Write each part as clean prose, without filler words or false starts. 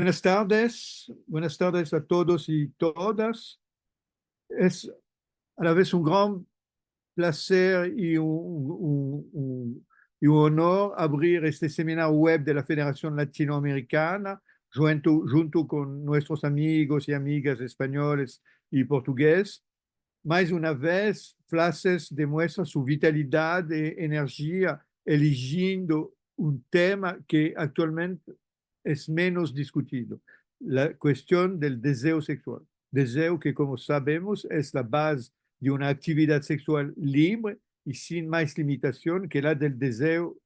Buenas tardes a todos y todas. Es a la vez un gran placer y un honor abrir este seminario web de la Federación Latinoamericana junto con nuestros amigos y amigas españoles y portugueses. Mais una vez, Flaces demuestra su vitalidad y energía eligiendo un tema que actualmente es menos discutido, la cuestión del deseo sexual. Deseo que, como sabemos, es la base de una actividad sexual libre y sin más limitación que la del deseo.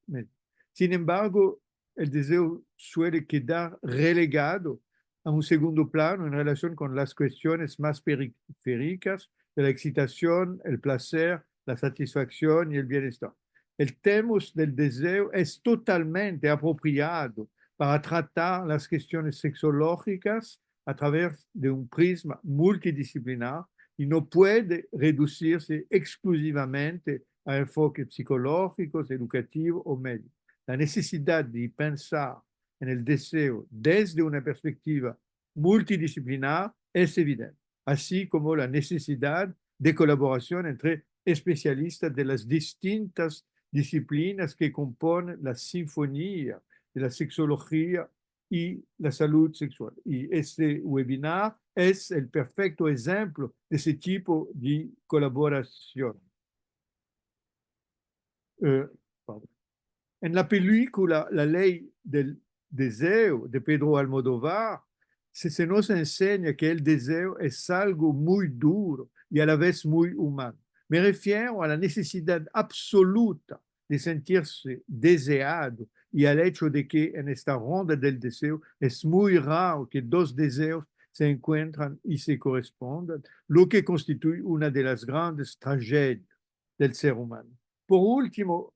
Sin embargo, el deseo suele quedar relegado a un segundo plano en relación con las cuestiones más periféricas de la excitación, el placer, la satisfacción y el bienestar. El tema del deseo es totalmente apropiado para tratar las cuestiones sexológicas a través de un prisma multidisciplinar y no puede reducirse exclusivamente a enfoques psicológicos, educativos o médicos. La necesidad de pensar en el deseo desde una perspectiva multidisciplinar es evidente, así como la necesidad de colaboración entre especialistas de las distintas disciplinas que componen la sinfonía de la sexología y la salud sexual. Y este webinar es el perfecto ejemplo de ese tipo de colaboración. Eh, en la película La Ley del Deseo de Pedro Almodóvar, se nos enseña que el deseo es algo muy duro y a la vez muy humano. Me refiero a la necesidad absoluta de sentirse deseado y al hecho de que en esta ronda del deseo es muy raro que dos deseos se encuentran y se correspondan, lo que constituye una de las grandes tragedias del ser humano. Por último,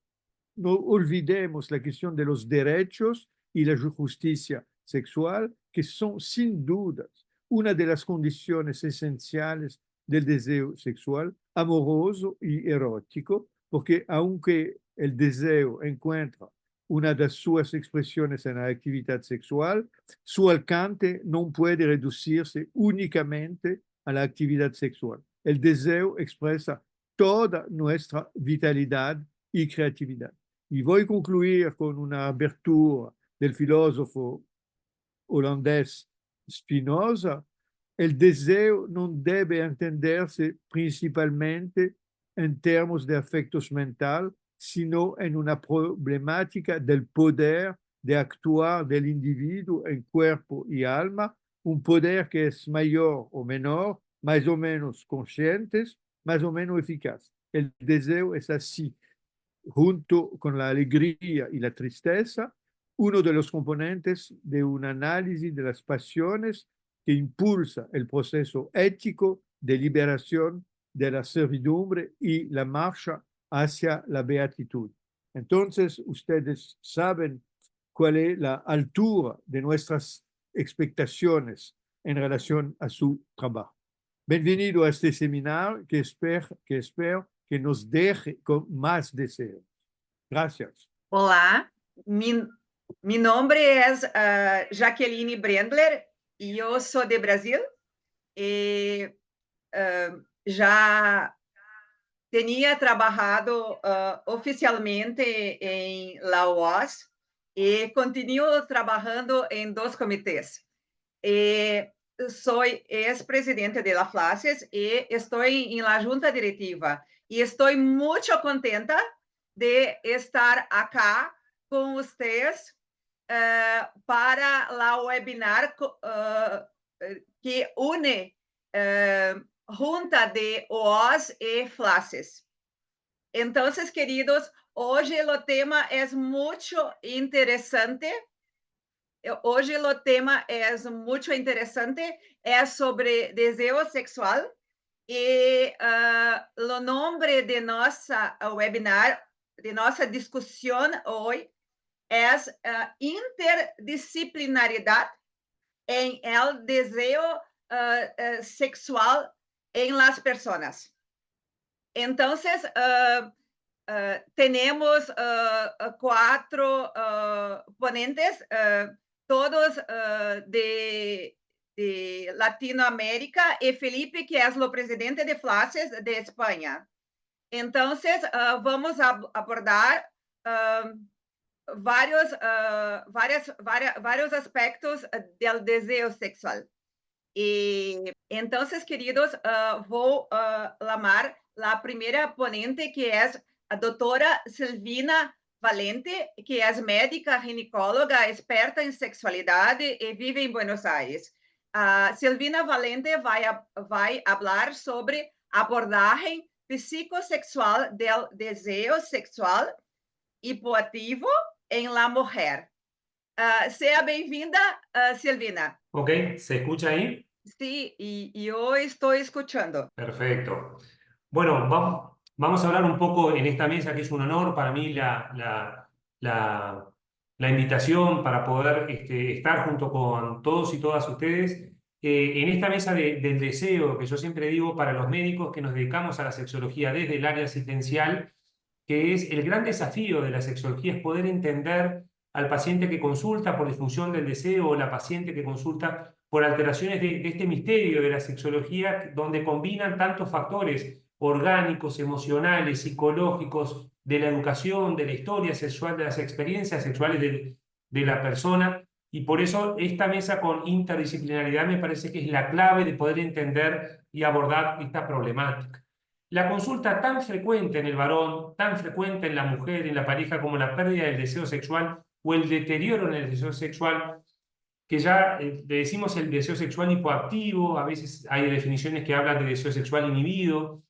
no olvidemos la cuestión de los derechos y la justicia sexual, que son sin dudas una de las condiciones esenciales del deseo sexual, amoroso y erótico, porque aunque el deseo encuentra una de sus expresiones en la actividad sexual, su alcance no puede reducirse únicamente a la actividad sexual. El deseo expresa toda nuestra vitalidad y creatividad. Y voy a concluir con una abertura del filósofo holandés Spinoza. El deseo no debe entenderse principalmente en términos de afectos mental, sino en una problemática del poder de actuar del individuo en cuerpo y alma, un poder que es mayor o menor, más o menos conscientes, más o menos eficaz. El deseo es así, junto con la alegría y la tristeza, uno de los componentes de un análisis de las pasiones que impulsa el proceso ético de liberación de la servidumbre y la marcha hacia la beatitud. Entonces, ustedes saben cuál es la altura de nuestras expectaciones en relación a su trabajo. Bienvenido a este seminario espero que nos deje con más deseos. Gracias. Olá, mi nombre es Jaqueline Brendler y yo soy de Brasil y ya tenía trabajado oficialmente en la UOS y continúo trabajando en dos comités. Soy ex-presidente de la FLACES y estoy en la junta directiva y estoy mucho contenta de estar acá con ustedes para la webinar que une junta de OOS y FLACES. Entonces, queridos, hoy el tema es mucho interesante. Hoje o tema é muito interessante, é sobre desejo sexual e o nome de nossa webinar, de nossa discussão hoje é interdisciplinaridade em el desejo sexual em las personas. Então, temos quatro ponentes. todos de Latinoamérica y Felipe, que es el presidente de Flaces de España. Entonces, vamos a abordar varios aspectos del deseo sexual. Y entonces, queridos, voy a llamar la primera ponente, que es la doctora Silvina Valente, que es médica ginecóloga, experta en sexualidad y vive en Buenos Aires. Silvina Valente va a hablar sobre abordaje psicosexual del deseo sexual hipoactivo en la mujer. Sea bem-vinda, Silvina. Ok, ¿se escucha ahí? Sí, y yo estoy escuchando. Perfecto. Bueno, vamos a hablar un poco en esta mesa, que es un honor para mí la invitación para poder estar junto con todos y todas ustedes en esta mesa del deseo, que yo siempre digo para los médicos que nos dedicamos a la sexología desde el área asistencial, que es el gran desafío de la sexología, es poder entender al paciente que consulta por disfunción del deseo o la paciente que consulta por alteraciones de este misterio de la sexología, donde combinan tantos factores orgánicos, emocionales, psicológicos, de la educación, de la historia sexual, de las experiencias sexuales de la persona. Y por eso esta mesa con interdisciplinaridad me parece que es la clave de poder entender y abordar esta problemática. La consulta tan frecuente en el varón, tan frecuente en la mujer, en la pareja, como la pérdida del deseo sexual o el deterioro en el deseo sexual, que ya le decimos el deseo sexual hipoactivo, a veces hay definiciones que hablan de deseo sexual inhibido,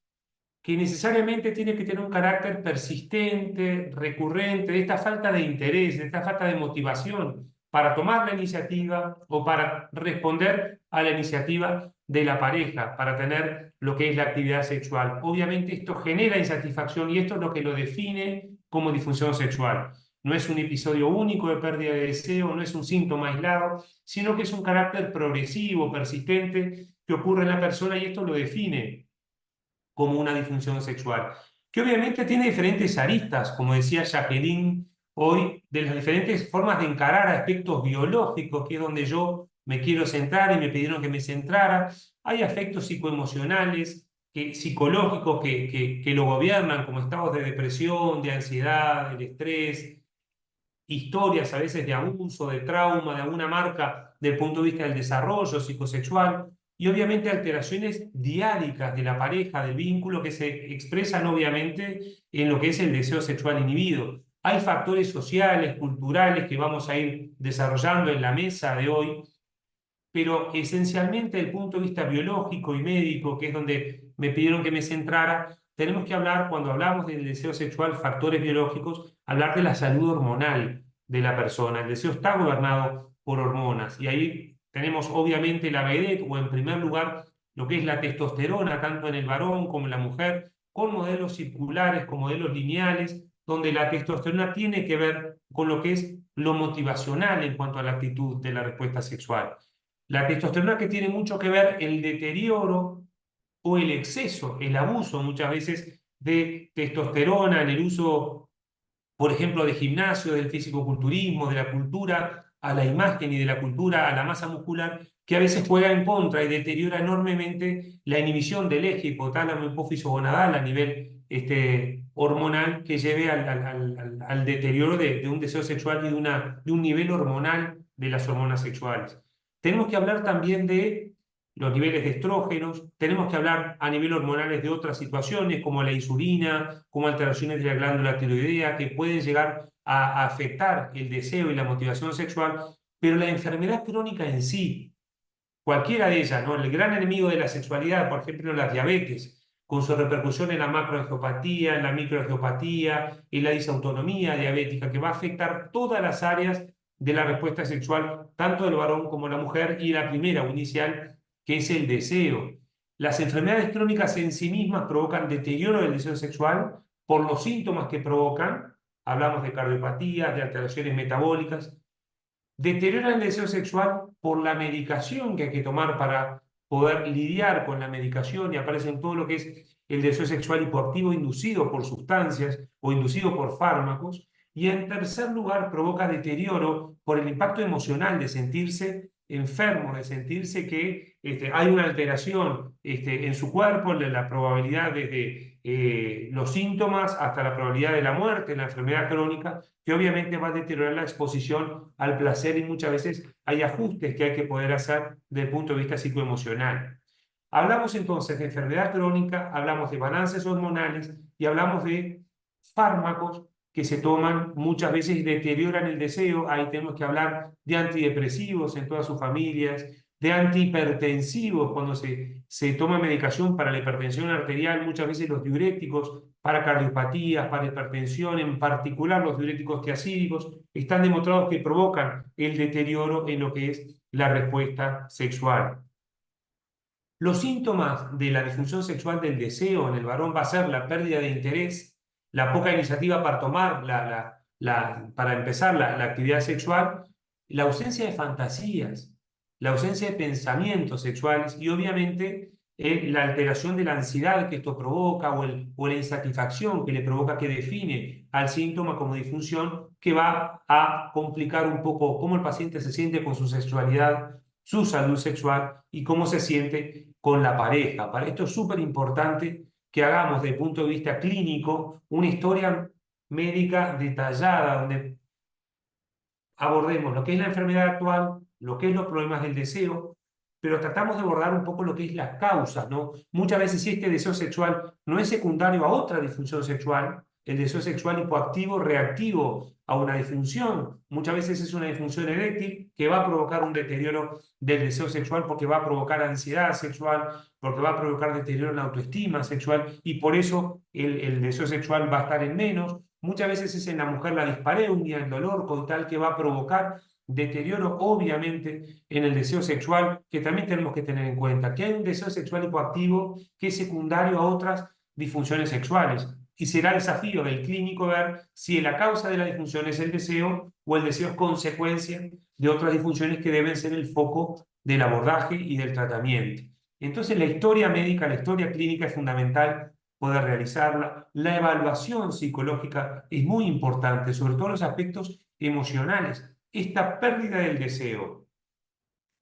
que necesariamente tiene que tener un carácter persistente, recurrente, de esta falta de interés, de esta falta de motivación para tomar la iniciativa o para responder a la iniciativa de la pareja, para tener lo que es la actividad sexual. Obviamente esto genera insatisfacción y esto es lo que lo define como disfunción sexual. No es un episodio único de pérdida de deseo, no es un síntoma aislado, sino que es un carácter progresivo, persistente, que ocurre en la persona y esto lo define como una disfunción sexual, que obviamente tiene diferentes aristas, como decía Jacqueline hoy, de las diferentes formas de encarar aspectos biológicos, que es donde yo me quiero centrar y me pidieron que me centrara. Hay aspectos psicoemocionales, psicológicos que lo gobiernan, como estados de depresión, de ansiedad, del estrés, historias a veces de abuso, de trauma, de alguna marca del punto de vista del desarrollo psicosexual, y obviamente alteraciones diádicas de la pareja, del vínculo, que se expresan obviamente en lo que es el deseo sexual inhibido. Hay factores sociales, culturales que vamos a ir desarrollando en la mesa de hoy, pero esencialmente desde el punto de vista biológico y médico, que es donde me pidieron que me centrara, tenemos que hablar, cuando hablamos del deseo sexual, factores biológicos, hablar de la salud hormonal de la persona. El deseo está gobernado por hormonas y ahí tenemos obviamente la vedette, o en primer lugar lo que es la testosterona, tanto en el varón como en la mujer, con modelos circulares, con modelos lineales, donde la testosterona tiene que ver con lo que es lo motivacional en cuanto a la actitud de la respuesta sexual. La testosterona, que tiene mucho que ver el deterioro o el exceso, el abuso muchas veces de testosterona en el uso, por ejemplo, de gimnasio, del fisicoculturismo, de la cultura a la imagen y de la cultura a la masa muscular, que a veces juega en contra y deteriora enormemente la inhibición del eje hipotálamo hipófiso gonadal a nivel hormonal, que lleve al deterioro de un deseo sexual y de un nivel hormonal de las hormonas sexuales. Tenemos que hablar también de los niveles de estrógenos, tenemos que hablar a nivel hormonales de otras situaciones como la insulina, como alteraciones de la glándula tiroidea que pueden llegar a afectar el deseo y la motivación sexual, pero la enfermedad crónica en sí, cualquiera de ellas, ¿no? El gran enemigo de la sexualidad, por ejemplo, la diabetes, con su repercusión en la macroangiopatía, en la microangiopatía, en la disautonomía diabética, que va a afectar todas las áreas de la respuesta sexual, tanto del varón como de la mujer, y la primera o inicial, que es el deseo. Las enfermedades crónicas en sí mismas provocan deterioro del deseo sexual por los síntomas que provocan. Hablamos de cardiopatías, de alteraciones metabólicas. Deteriora el deseo sexual por la medicación que hay que tomar para poder lidiar con la medicación, y aparece en todo lo que es el deseo sexual hipoactivo inducido por sustancias o inducido por fármacos. Y en tercer lugar, provoca deterioro por el impacto emocional de sentirse enfermo, de sentirse que hay una alteración en su cuerpo, la probabilidad desde los síntomas hasta la probabilidad de la muerte, la enfermedad crónica, que obviamente va a deteriorar la exposición al placer y muchas veces hay ajustes que hay que poder hacer desde el punto de vista psicoemocional. Hablamos entonces de enfermedad crónica, hablamos de balances hormonales y hablamos de fármacos que se toman muchas veces y deterioran el deseo. Ahí tenemos que hablar de antidepresivos en todas sus familias, de antihipertensivos cuando se toma medicación para la hipertensión arterial, muchas veces los diuréticos para cardiopatías, para hipertensión, en particular los diuréticos tiacídicos, están demostrados que provocan el deterioro en lo que es la respuesta sexual. Los síntomas de la disfunción sexual del deseo en el varón va a ser la pérdida de interés, la poca iniciativa para tomar, para empezar la actividad sexual, la ausencia de fantasías, la ausencia de pensamientos sexuales y obviamente la alteración de la ansiedad que esto provoca o la insatisfacción que le provoca, que define al síntoma como disfunción, que va a complicar un poco cómo el paciente se siente con su sexualidad, su salud sexual y cómo se siente con la pareja. Para esto es súper importante que hagamos desde el punto de vista clínico una historia médica detallada donde abordemos lo que es la enfermedad actual, lo que es los problemas del deseo, pero tratamos de abordar un poco lo que es las causas, ¿no? Muchas veces si este deseo sexual no es secundario a otra disfunción sexual, el deseo sexual hipoactivo reactivo a una disfunción, muchas veces es una disfunción eréctil que va a provocar un deterioro del deseo sexual porque va a provocar ansiedad sexual, porque va a provocar deterioro en la autoestima sexual y por eso el deseo sexual va a estar en menos. Muchas veces es en la mujer la dispareunia, el dolor coital que va a provocar deterioro obviamente en el deseo sexual, que también tenemos que tener en cuenta que hay un deseo sexual hipoactivo que es secundario a otras disfunciones sexuales. Y será el desafío del clínico ver si la causa de la disfunción es el deseo o el deseo es consecuencia de otras disfunciones que deben ser el foco del abordaje y del tratamiento. Entonces la historia médica, la historia clínica es fundamental poder realizarla. La evaluación psicológica es muy importante, sobre todo los aspectos emocionales. Esta pérdida del deseo,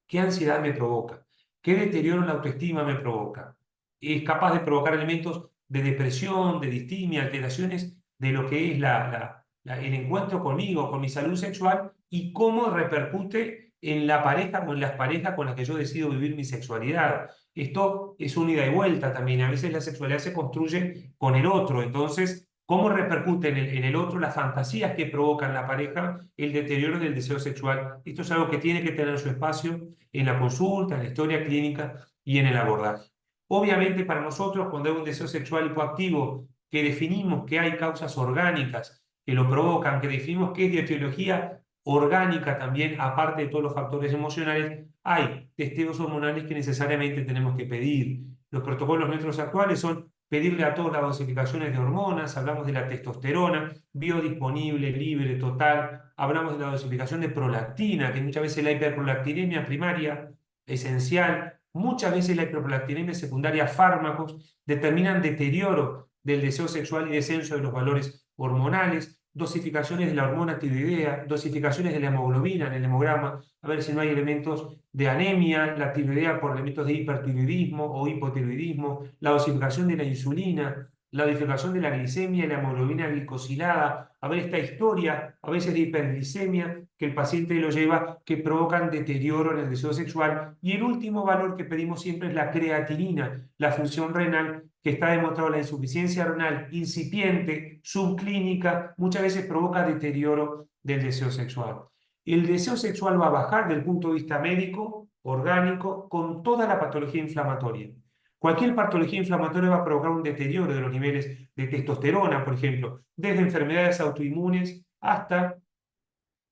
¿qué ansiedad me provoca? ¿Qué deterioro en la autoestima me provoca? Es capaz de provocar elementos de depresión, de distimia, alteraciones de lo que es el encuentro conmigo, con mi salud sexual y cómo repercute en la pareja o en las parejas con las que yo decido vivir mi sexualidad. Esto es un ida y vuelta también. A veces la sexualidad se construye con el otro. Entonces, ¿cómo repercute en el otro las fantasías que provocan la pareja el deterioro del deseo sexual? Esto es algo que tiene que tener su espacio en la consulta, en la historia clínica y en el abordaje. Obviamente para nosotros cuando hay un deseo sexual hipoactivo que definimos que hay causas orgánicas que lo provocan, que definimos que es de etiología orgánica también, aparte de todos los factores emocionales, hay testeos hormonales que necesariamente tenemos que pedir. Los protocolos nuestros actuales son pedirle a todas las dosificaciones de hormonas, hablamos de la testosterona, biodisponible, libre, total, hablamos de la dosificación de prolactina, que muchas veces la hiperprolactinemia primaria, esencial, muchas veces la hiperprolactinemia secundaria, fármacos, determinan deterioro del deseo sexual y descenso de los valores hormonales, dosificaciones de la hormona tiroidea, dosificaciones de la hemoglobina en el hemograma, a ver si no hay elementos de anemia, la tiroidea por elementos de hipertiroidismo o hipotiroidismo, la dosificación de la insulina, la dosificación de la glicemia y la hemoglobina glicosilada, a ver esta historia, a veces de hiperglicemia que el paciente lo lleva, que provocan deterioro en el deseo sexual. Y el último valor que pedimos siempre es la creatinina, la función renal, que está demostrado la insuficiencia renal incipiente, subclínica, muchas veces provoca deterioro del deseo sexual. El deseo sexual va a bajar desde el punto de vista médico, orgánico, con toda la patología inflamatoria. Cualquier patología inflamatoria va a provocar un deterioro de los niveles de testosterona, por ejemplo, desde enfermedades autoinmunes hasta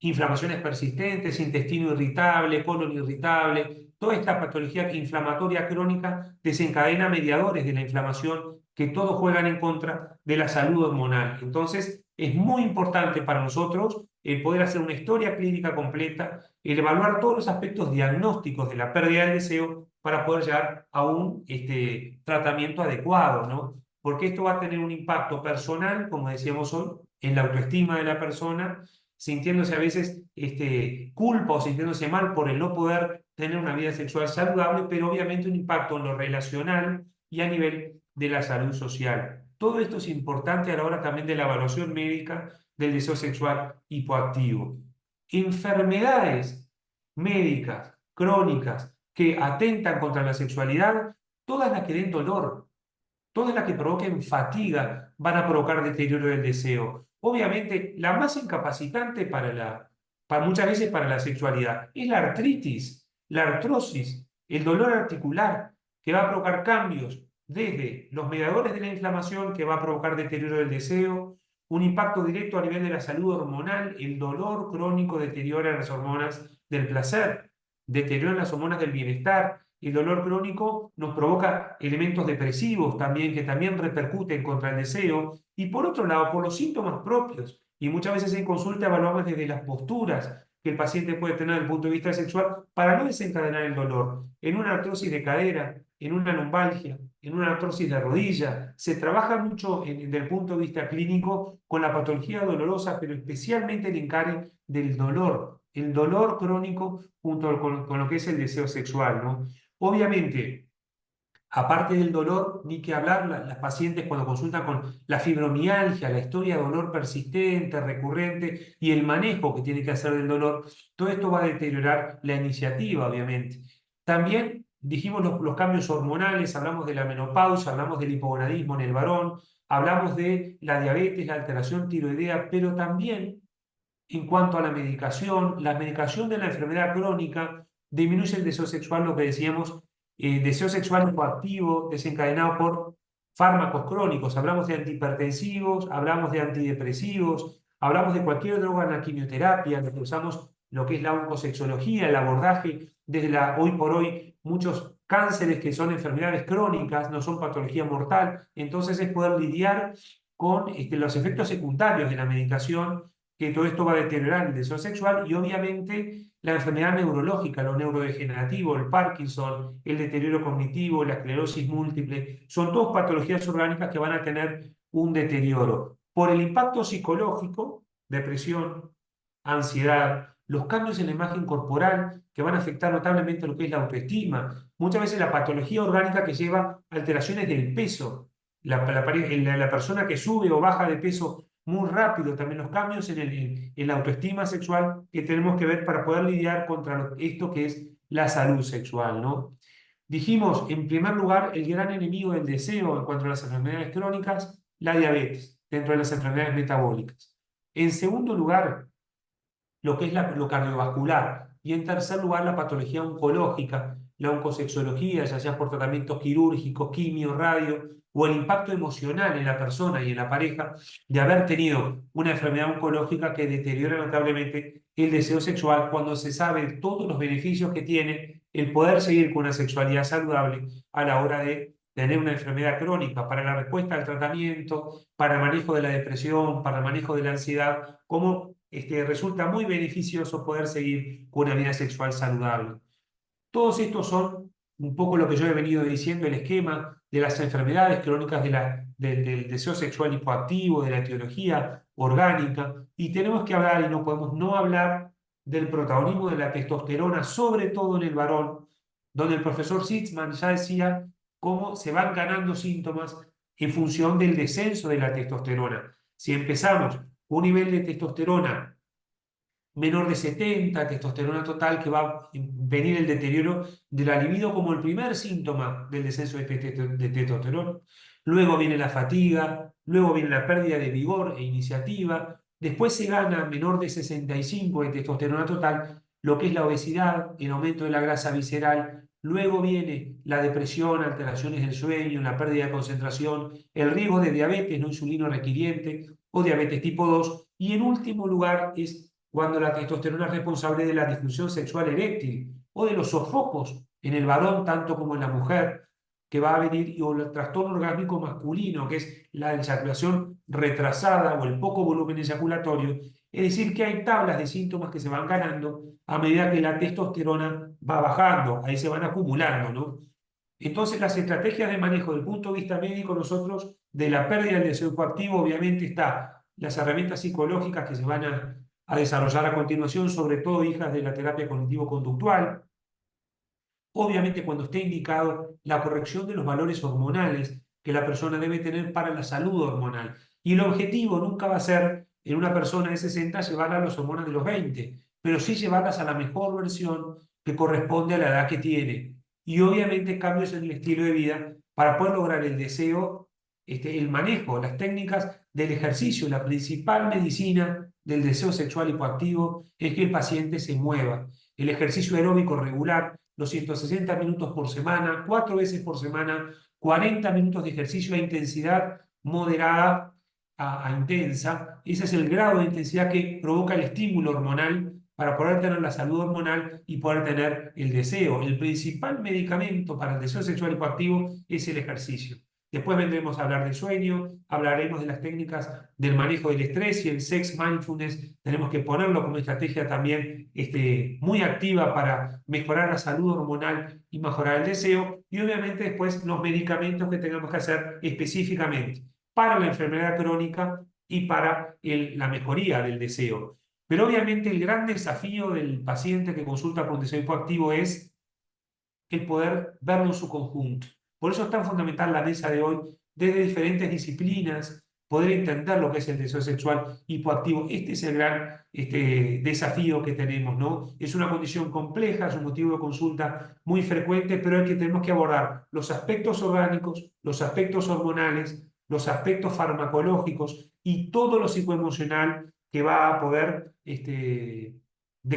inflamaciones persistentes, intestino irritable, colon irritable. Toda esta patología inflamatoria crónica desencadena mediadores de la inflamación que todos juegan en contra de la salud hormonal. Entonces, es muy importante para nosotros el poder hacer una historia clínica completa, el evaluar todos los aspectos diagnósticos de la pérdida del deseo para poder llegar a un tratamiento adecuado, ¿no? Porque esto va a tener un impacto personal, como decíamos hoy, en la autoestima de la persona, sintiéndose a veces culpa o sintiéndose mal por el no poder tener una vida sexual saludable, pero obviamente un impacto en lo relacional y a nivel de la salud social. Todo esto es importante a la hora también de la evaluación médica del deseo sexual hipoactivo. Enfermedades médicas, crónicas, que atentan contra la sexualidad, todas las que den dolor, todas las que provoquen fatiga, van a provocar deterioro del deseo. Obviamente, la más incapacitante para muchas veces para la sexualidad es la artritis, la artrosis, el dolor articular, que va a provocar cambios desde los mediadores de la inflamación, que va a provocar deterioro del deseo, un impacto directo a nivel de la salud hormonal, el dolor crónico deteriora las hormonas del placer, deteriora las hormonas del bienestar. El dolor crónico nos provoca elementos depresivos también, que también repercuten contra el deseo. Y por otro lado, por los síntomas propios. Y muchas veces en consulta evaluamos desde las posturas que el paciente puede tener desde el punto de vista sexual para no desencadenar el dolor. En una artrosis de cadera, en una lumbalgia, en una artrosis de rodilla, se trabaja mucho desde el punto de vista clínico con la patología dolorosa, pero especialmente el encare del dolor, el dolor crónico junto con lo que es el deseo sexual, ¿no? Obviamente, aparte del dolor, ni que hablar, las pacientes cuando consultan con la fibromialgia, la historia de dolor persistente, recurrente y el manejo que tiene que hacer del dolor, todo esto va a deteriorar la iniciativa, obviamente. También dijimos los cambios hormonales, hablamos de la menopausia, hablamos del hipogonadismo en el varón, hablamos de la diabetes, la alteración tiroidea, pero también en cuanto a la medicación de la enfermedad crónica disminuye el deseo sexual, lo que decíamos, deseo sexual hipoactivo desencadenado por fármacos crónicos. Hablamos de antihipertensivos, hablamos de antidepresivos, hablamos de cualquier droga en la quimioterapia, que usamos lo que es la oncosexología, el abordaje desde hoy por hoy, muchos cánceres que son enfermedades crónicas, no son patología mortal, entonces es poder lidiar con los efectos secundarios de la medicación, que todo esto va a deteriorar el deseo sexual y obviamente la enfermedad neurológica, lo neurodegenerativo, el Parkinson, el deterioro cognitivo, la esclerosis múltiple, son todas patologías orgánicas que van a tener un deterioro. Por el impacto psicológico, depresión, ansiedad, los cambios en la imagen corporal que van a afectar notablemente lo que es la autoestima, muchas veces la patología orgánica que lleva alteraciones del peso, la persona que sube o baja de peso muy rápido, también los cambios en la autoestima sexual que tenemos que ver para poder lidiar contra esto que es la salud sexual, ¿no? Dijimos, en primer lugar, el gran enemigo del deseo en cuanto a las enfermedades crónicas, la diabetes, dentro de las enfermedades metabólicas. En segundo lugar, lo que es lo cardiovascular. Y en tercer lugar, la patología oncológica, la oncosexología, ya sea por tratamientos quirúrgicos, quimio, radio, o el impacto emocional en la persona y en la pareja de haber tenido una enfermedad oncológica que deteriora notablemente el deseo sexual cuando se sabe todos los beneficios que tiene el poder seguir con una sexualidad saludable a la hora de tener una enfermedad crónica, para la respuesta al tratamiento, para el manejo de la depresión, para el manejo de la ansiedad, como resulta muy beneficioso poder seguir con una vida sexual saludable. Todos estos son un poco lo que yo he venido diciendo, el esquema de las enfermedades crónicas del deseo sexual hipoactivo, de la etiología orgánica, y tenemos que hablar, y no podemos no hablar, del protagonismo de la testosterona, sobre todo en el varón, donde el profesor Sitzman ya decía cómo se van ganando síntomas en función del descenso de la testosterona. Si empezamos con un nivel de testosterona menor de 70, testosterona total, que va a venir el deterioro de la libido como el primer síntoma del descenso de testosterona. Luego viene la fatiga, luego viene la pérdida de vigor e iniciativa. Después se gana menor de 65 de testosterona total, lo que es la obesidad, el aumento de la grasa visceral. Luego viene la depresión, alteraciones del sueño, la pérdida de concentración, el riesgo de diabetes no insulino requiriente o diabetes tipo 2. Y en último lugar es cuando la testosterona es responsable de la disfunción sexual eréctil o de los sofocos en el varón tanto como en la mujer, que va a venir, o el trastorno orgánico masculino, que es la eyaculación retrasada o el poco volumen eyaculatorio. Es decir, que hay tablas de síntomas que se van ganando a medida que la testosterona va bajando, ahí se van acumulando, ¿no? Entonces, las estrategias de manejo desde el punto de vista médico, nosotros, de la pérdida del deseo coactivo, obviamente está las herramientas psicológicas que se van a desarrollar a continuación, sobre todo hijas de la terapia cognitivo-conductual. Obviamente, cuando esté indicado, la corrección de los valores hormonales que la persona debe tener para la salud hormonal. Y el objetivo nunca va a ser, en una persona de 60, llevarla a las hormonas de los 20, pero sí llevarlas a la mejor versión que corresponde a la edad que tiene. Y obviamente cambios en el estilo de vida para poder lograr el deseo, el manejo, las técnicas del ejercicio. La principal medicina del deseo sexual hipoactivo es que el paciente se mueva. El ejercicio aeróbico regular, los 160 minutos por semana, 4 veces por semana, 40 minutos de ejercicio a intensidad moderada a intensa. Ese es el grado de intensidad que provoca el estímulo hormonal para poder tener la salud hormonal y poder tener el deseo. El principal medicamento para el deseo sexual hipoactivo es el ejercicio. Después vendremos a hablar del sueño, hablaremos de las técnicas del manejo del estrés y el sex mindfulness. Tenemos que ponerlo como estrategia también muy activa para mejorar la salud hormonal y mejorar el deseo. Y obviamente después los medicamentos que tengamos que hacer específicamente para la enfermedad crónica y para la mejoría del deseo. Pero obviamente el gran desafío del paciente que consulta por un deseo hipoactivo es el poder verlo en su conjunto. Por eso es tan fundamental la mesa de hoy, desde diferentes disciplinas, poder entender lo que es el deseo sexual hipoactivo. Este es el gran desafío que tenemos, ¿no? Es una condición compleja, es un motivo de consulta muy frecuente, pero hay que tenemos que abordar los aspectos orgánicos, los aspectos hormonales, los aspectos farmacológicos y todo lo psicoemocional que va a poder de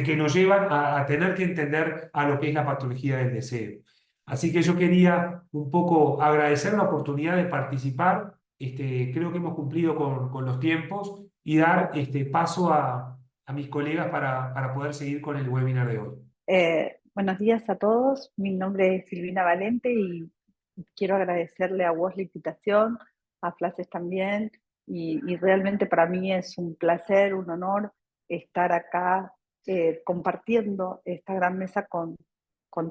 que nos llevan a tener que entender a lo que es la patología del deseo. Así que yo quería un poco agradecer la oportunidad de participar. Creo que hemos cumplido con los tiempos y dar paso a mis colegas para poder seguir con el webinar de hoy. Buenos días a todos, mi nombre es Silvina Valente y quiero agradecerle a vos la invitación, a Flases también, y realmente para mí es un placer, un honor estar acá compartiendo esta gran mesa con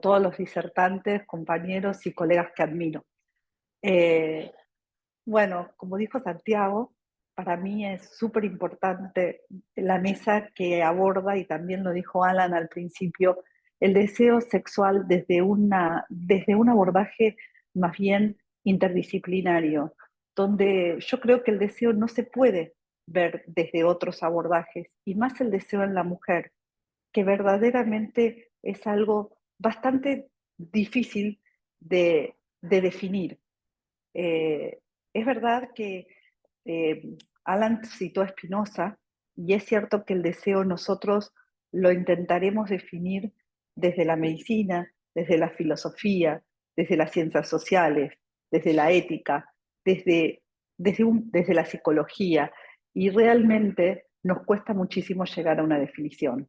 todos los disertantes, compañeros y colegas que admiro. Bueno, como dijo Santiago, para mí es súper importante la mesa que aborda, y también lo dijo Alan al principio, el deseo sexual desde un abordaje más bien interdisciplinario, donde yo creo que el deseo no se puede ver desde otros abordajes, y más el deseo en la mujer, que verdaderamente es algo bastante difícil de definir. Es verdad que Alan citó a Spinoza, y es cierto que el deseo nosotros lo intentaremos definir desde la medicina, desde la filosofía, desde las ciencias sociales, desde la ética, desde la psicología, y realmente nos cuesta muchísimo llegar a una definición.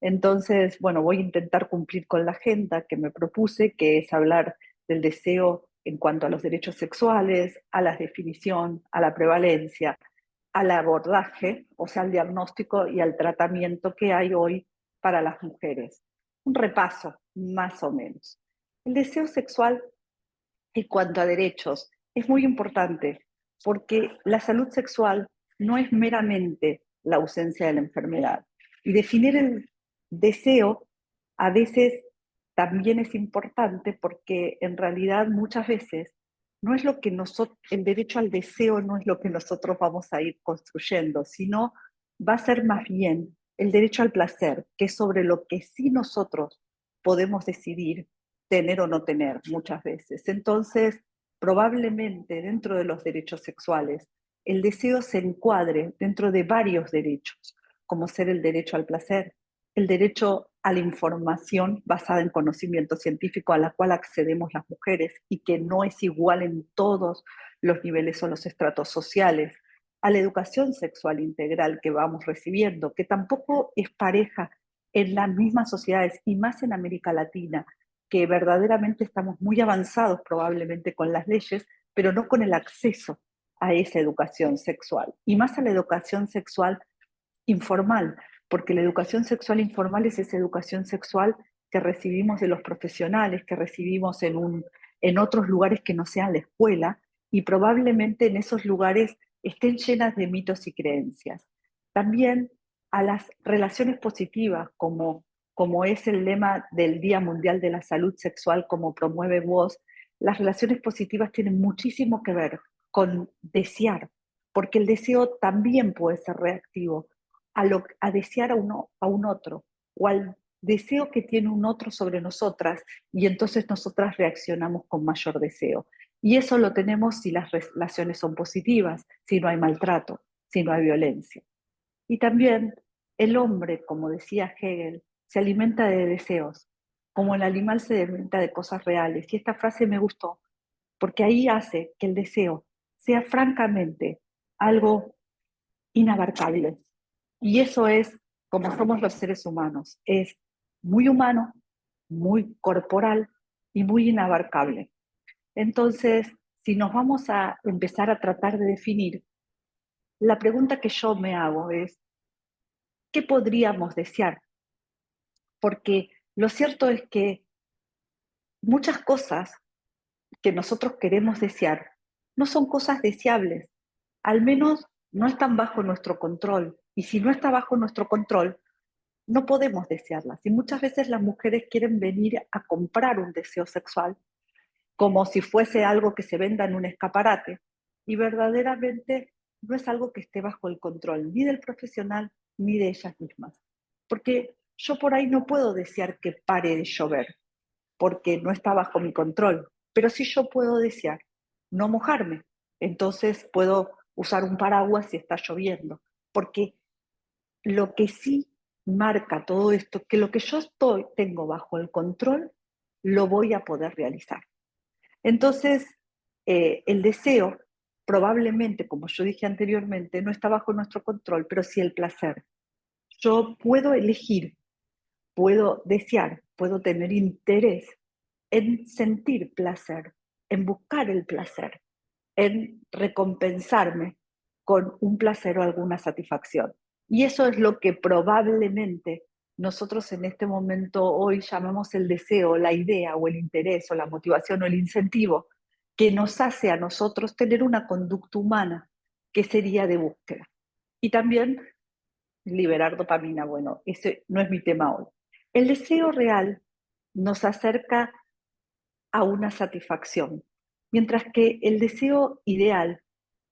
Entonces, bueno, voy a intentar cumplir con la agenda que me propuse, que es hablar del deseo en cuanto a los derechos sexuales, a la definición, a la prevalencia, al abordaje, o sea, al diagnóstico y al tratamiento que hay hoy para las mujeres. Un repaso, más o menos. El deseo sexual en cuanto a derechos es muy importante, porque la salud sexual no es meramente la ausencia de la enfermedad. Y definir el deseo a veces también es importante, porque en realidad muchas veces no es lo que el derecho al deseo no es lo que nosotros vamos a ir construyendo, sino va a ser más bien el derecho al placer, que es sobre lo que sí nosotros podemos decidir tener o no tener muchas veces. Entonces, probablemente dentro de los derechos sexuales, el deseo se encuadre dentro de varios derechos, como ser el derecho al placer, el derecho a la información basada en conocimiento científico a la cual accedemos las mujeres y que no es igual en todos los niveles o los estratos sociales, a la educación sexual integral que vamos recibiendo, que tampoco es pareja en las mismas sociedades y más en América Latina, que verdaderamente estamos muy avanzados probablemente con las leyes, pero no con el acceso a esa educación sexual, y más a la educación sexual informal, porque la educación sexual informal es esa educación sexual que recibimos de los profesionales, que recibimos en otros lugares que no sean la escuela, y probablemente en esos lugares estén llenas de mitos y creencias. También a las relaciones positivas, como es el lema del Día Mundial de la Salud Sexual, como promueve WOS, las relaciones positivas tienen muchísimo que ver con desear, porque el deseo también puede ser reactivo a desear a un otro, o al deseo que tiene un otro sobre nosotras, y entonces nosotras reaccionamos con mayor deseo. Y eso lo tenemos si las relaciones son positivas, si no hay maltrato, si no hay violencia. Y también el hombre, como decía Hegel, se alimenta de deseos, como el animal se alimenta de cosas reales. Y esta frase me gustó, porque ahí hace que el deseo sea francamente algo inabarcable. Y eso es como somos los seres humanos, es muy humano, muy corporal y muy inabarcable. Entonces, si nos vamos a empezar a tratar de definir, la pregunta que yo me hago es, ¿qué podríamos desear? Porque lo cierto es que muchas cosas que nosotros queremos desear no son cosas deseables, al menos no están bajo nuestro control. Y si no está bajo nuestro control, no podemos desearlas. Y muchas veces las mujeres quieren venir a comprar un deseo sexual como si fuese algo que se venda en un escaparate. Y verdaderamente no es algo que esté bajo el control ni del profesional ni de ellas mismas. Porque yo por ahí no puedo desear que pare de llover, porque no está bajo mi control. Pero sí yo puedo desear no mojarme. Entonces puedo usar un paraguas si está lloviendo. Porque lo que sí marca todo esto, que lo que yo tengo bajo el control, lo voy a poder realizar. Entonces, el deseo probablemente, como yo dije anteriormente, no está bajo nuestro control, pero sí el placer. Yo puedo elegir, puedo desear, puedo tener interés en sentir placer, en buscar el placer, en recompensarme con un placer o alguna satisfacción. Y eso es lo que probablemente nosotros en este momento hoy llamamos el deseo, la idea o el interés o la motivación o el incentivo que nos hace a nosotros tener una conducta humana que sería de búsqueda. Y también liberar dopamina. Bueno, ese no es mi tema hoy. El deseo real nos acerca a una satisfacción, mientras que el deseo ideal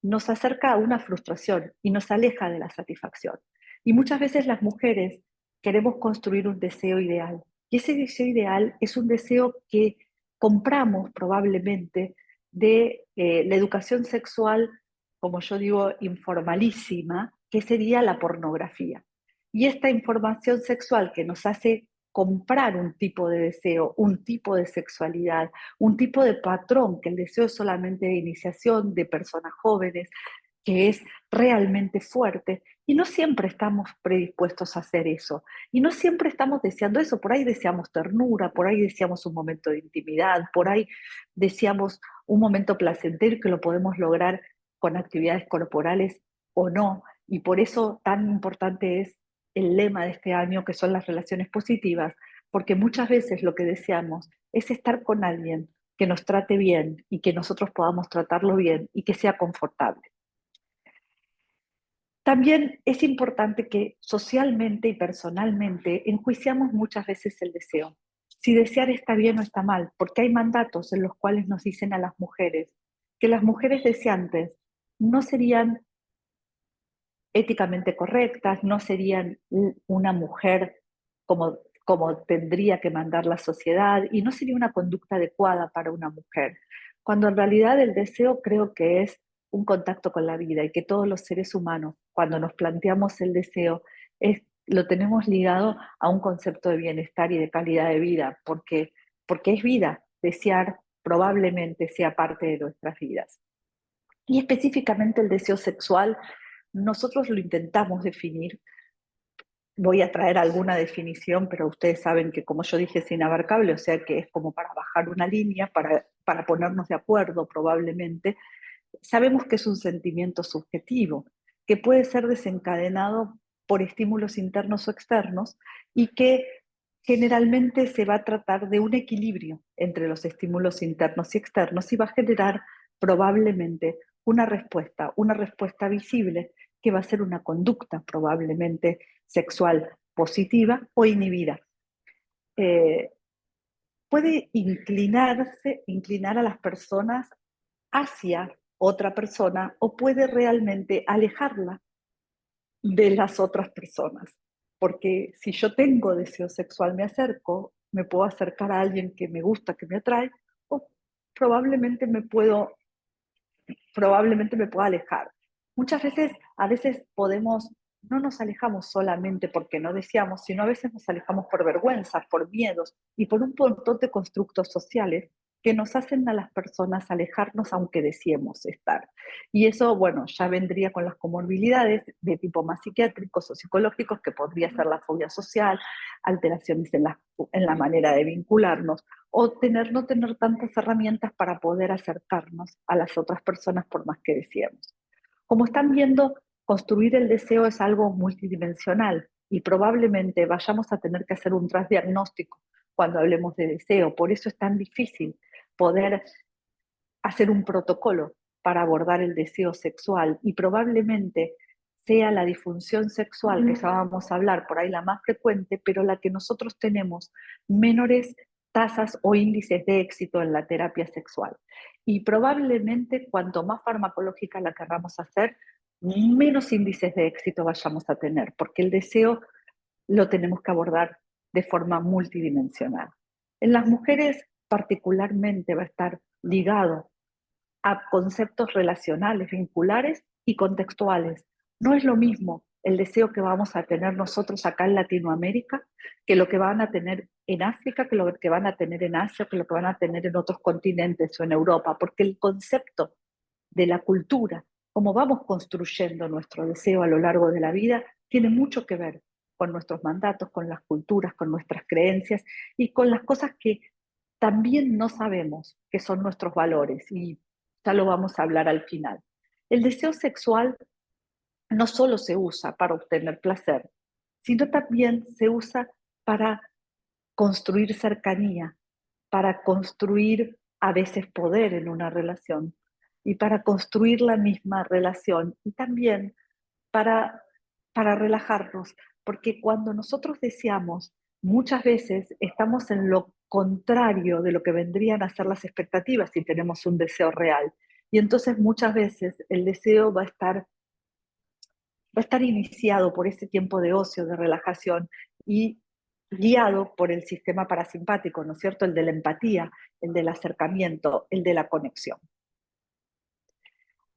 nos acerca a una frustración y nos aleja de la satisfacción. Y muchas veces las mujeres queremos construir un deseo ideal. Y ese deseo ideal es un deseo que compramos probablemente de la educación sexual, como yo digo, informalísima, que sería la pornografía. Y esta información sexual que nos hace comprar un tipo de deseo, un tipo de sexualidad, un tipo de patrón, que el deseo es solamente de iniciación de personas jóvenes, que es realmente fuerte. Y no siempre estamos predispuestos a hacer eso. Y no siempre estamos deseando eso. Por ahí deseamos ternura, por ahí deseamos un momento de intimidad, por ahí deseamos un momento placentero que lo podemos lograr con actividades corporales o no. Y por eso tan importante es el lema de este año, que son las relaciones positivas, porque muchas veces lo que deseamos es estar con alguien que nos trate bien y que nosotros podamos tratarlo bien y que sea confortable. También es importante que socialmente y personalmente enjuiciamos muchas veces el deseo. Si desear está bien o está mal, porque hay mandatos en los cuales nos dicen a las mujeres que las mujeres deseantes no serían éticamente correctas, no serían una mujer como tendría que mandar la sociedad y no sería una conducta adecuada para una mujer. Cuando en realidad el deseo creo que es un contacto con la vida y que todos los seres humanos, cuando nos planteamos el deseo, lo tenemos ligado a un concepto de bienestar y de calidad de vida, porque es vida. Desear probablemente sea parte de nuestras vidas. Y específicamente el deseo sexual, nosotros lo intentamos definir. Voy a traer alguna definición, pero ustedes saben que, como yo dije, es inabarcable, o sea que es como para bajar una línea, para ponernos de acuerdo probablemente. Sabemos que es un sentimiento subjetivo, que puede ser desencadenado por estímulos internos o externos y que generalmente se va a tratar de un equilibrio entre los estímulos internos y externos y va a generar probablemente una respuesta visible que va a ser una conducta probablemente sexual positiva o inhibida. Puede inclinar a las personas hacia otra persona o puede realmente alejarla de las otras personas. Porque si yo tengo deseo sexual, me puedo acercar a alguien que me gusta, que me atrae, o probablemente me puedo alejar. A veces no nos alejamos solamente porque no deseamos, sino a veces nos alejamos por vergüenza, por miedos y por un montón de constructos sociales que nos hacen a las personas alejarnos aunque deseemos estar. Y eso, bueno, ya vendría con las comorbilidades de tipo más psiquiátricos o psicológicos, que podría ser la fobia social, alteraciones en la manera de vincularnos, o no tener tantas herramientas para poder acercarnos a las otras personas por más que deseemos. Como están viendo, construir el deseo es algo multidimensional y probablemente vayamos a tener que hacer un transdiagnóstico cuando hablemos de deseo. Por eso es tan difícil poder hacer un protocolo para abordar el deseo sexual y probablemente sea la disfunción sexual, que ya vamos a hablar, por ahí la más frecuente, pero la que nosotros tenemos menores tasas o índices de éxito en la terapia sexual. Y probablemente cuanto más farmacológica la queramos hacer, menos índices de éxito vayamos a tener, porque el deseo lo tenemos que abordar de forma multidimensional. En las mujeres particularmente va a estar ligado a conceptos relacionales, vinculares y contextuales. No es lo mismo el deseo que vamos a tener nosotros acá en Latinoamérica que lo que van a tener en África, que lo que van a tener en Asia, que lo que van a tener en otros continentes o en Europa, porque el concepto de la cultura, cómo vamos construyendo nuestro deseo a lo largo de la vida, tiene mucho que ver con nuestros mandatos, con las culturas, con nuestras creencias y con las cosas que también no sabemos que son nuestros valores, y ya lo vamos a hablar al final. El deseo sexual no solo se usa para obtener placer, sino también se usa para construir cercanía, para construir a veces poder en una relación y para construir la misma relación y también para, para relajarnos, porque cuando nosotros deseamos, muchas veces estamos en lo contrario de lo que vendrían a ser las expectativas si tenemos un deseo real. Y entonces muchas veces el deseo va a estar iniciado por ese tiempo de ocio, de relajación y guiado por el sistema parasimpático, ¿no es cierto? El de la empatía, el del acercamiento, el de la conexión.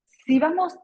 Si vamos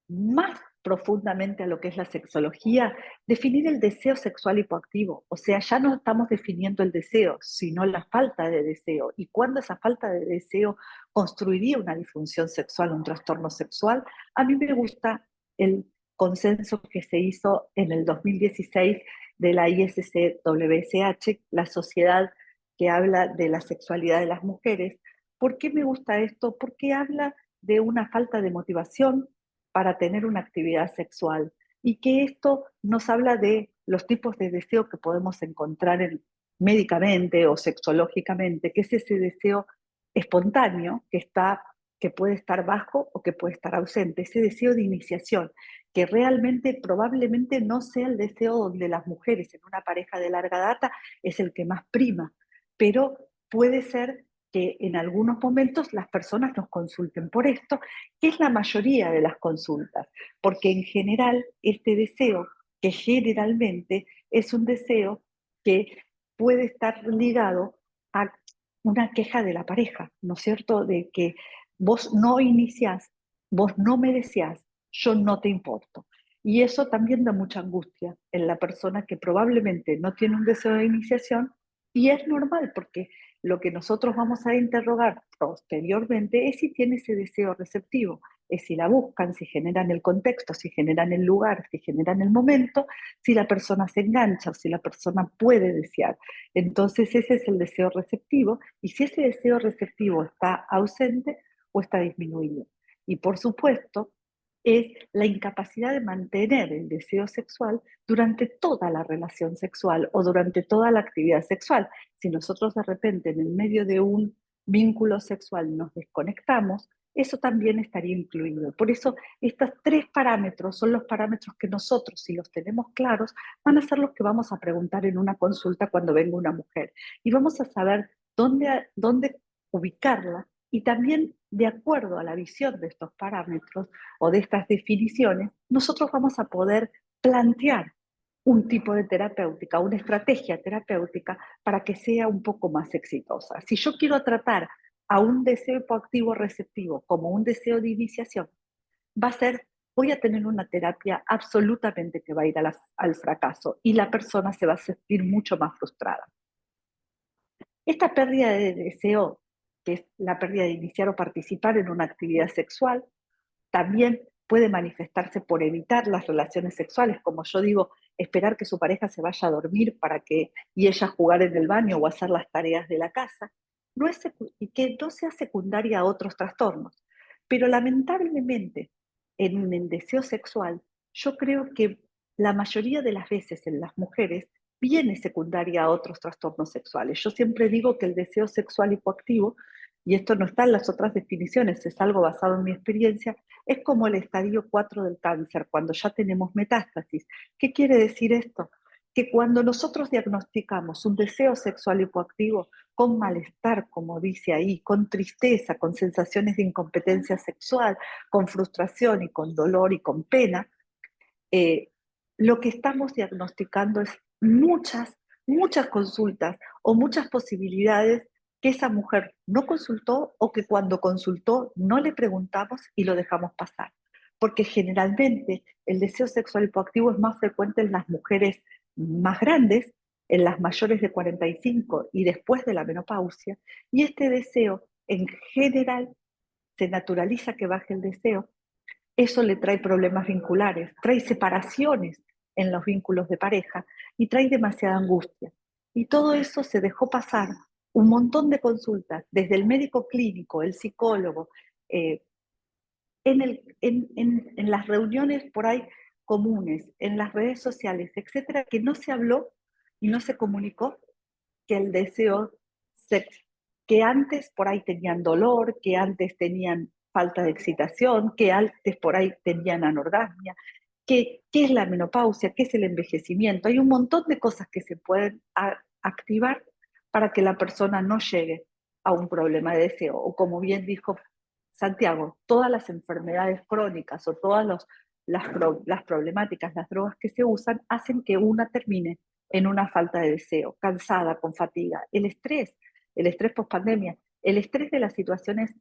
más profundamente a lo que es la sexología, definir el deseo sexual hipoactivo, o sea, ya no estamos definiendo el deseo, sino la falta de deseo, y cuándo esa falta de deseo construiría una disfunción sexual, un trastorno sexual. A mí me gusta el consenso que se hizo en el 2016 de la ISCWSH, la sociedad que habla de la sexualidad de las mujeres. ¿Por qué me gusta esto? Porque habla de una falta de motivación para tener una actividad sexual y que esto nos habla de los tipos de deseo que podemos encontrar médicamente o sexológicamente, que es ese deseo espontáneo que puede estar bajo o que puede estar ausente, ese deseo de iniciación, que realmente probablemente no sea el deseo donde las mujeres en una pareja de larga data es el que más prima, pero puede ser que en algunos momentos las personas nos consulten por esto, que es la mayoría de las consultas, porque en general este deseo, que generalmente es un deseo que puede estar ligado a una queja de la pareja, ¿no es cierto? De que vos no iniciás, vos no me deseás, yo no te importo. Y eso también da mucha angustia en la persona que probablemente no tiene un deseo de iniciación, y es normal porque lo que nosotros vamos a interrogar posteriormente es si tiene ese deseo receptivo, es si la buscan, si generan el contexto, si generan el lugar, si generan el momento, si la persona se engancha o si la persona puede desear. Entonces ese es el deseo receptivo, y si ese deseo receptivo está ausente o está disminuido. Y por supuesto, es la incapacidad de mantener el deseo sexual durante toda la relación sexual o durante toda la actividad sexual. Si nosotros de repente en el medio de un vínculo sexual nos desconectamos, eso también estaría incluido. Por eso, estos 3 parámetros son los parámetros que nosotros, si los tenemos claros, van a ser los que vamos a preguntar en una consulta cuando venga una mujer. Y vamos a saber dónde ubicarla, y también, de acuerdo a la visión de estos parámetros o de estas definiciones, nosotros vamos a poder plantear un tipo de terapéutica, una estrategia terapéutica para que sea un poco más exitosa. Si yo quiero tratar a un deseo hipoactivo receptivo como un deseo de iniciación, voy a tener una terapia absolutamente que va a ir al fracaso, y la persona se va a sentir mucho más frustrada. Esta pérdida de deseo, que es la pérdida de iniciar o participar en una actividad sexual, también puede manifestarse por evitar las relaciones sexuales, como yo digo, esperar que su pareja se vaya a dormir y ella jugar en el baño o hacer las tareas de la casa, y que no sea secundaria a otros trastornos. Pero lamentablemente, en el deseo sexual, yo creo que la mayoría de las veces en las mujeres viene secundaria a otros trastornos sexuales. Yo siempre digo que el deseo sexual hipoactivo, y esto no está en las otras definiciones, es algo basado en mi experiencia, es como el estadio 4 del cáncer, cuando ya tenemos metástasis. ¿Qué quiere decir esto? Que cuando nosotros diagnosticamos un deseo sexual hipoactivo con malestar, como dice ahí, con tristeza, con sensaciones de incompetencia sexual, con frustración y con dolor y con pena, lo que estamos diagnosticando es muchas consultas o muchas posibilidades que esa mujer no consultó, o que cuando consultó no le preguntamos y lo dejamos pasar. Porque generalmente el deseo sexual hipoactivo es más frecuente en las mujeres más grandes, en las mayores de 45 y después de la menopausia, y este deseo en general se naturaliza que baje el deseo. Eso le trae problemas vinculares, trae separaciones en los vínculos de pareja y trae demasiada angustia. Y todo eso se dejó pasar un montón de consultas, desde el médico clínico, el psicólogo, en las reuniones por ahí comunes, en las redes sociales, etcétera, que no se habló y no se comunicó que el deseo que antes por ahí tenían dolor, que antes tenían falta de excitación, que antes por ahí tenían anorgasmia, qué es la menopausia, qué es el envejecimiento. Hay un montón de cosas que se pueden activar para que la persona no llegue a un problema de deseo. O como bien dijo Santiago, todas las enfermedades crónicas o todas las problemáticas, las drogas que se usan, hacen que una termine en una falta de deseo, cansada, con fatiga. El estrés post-pandemia, el estrés de las situaciones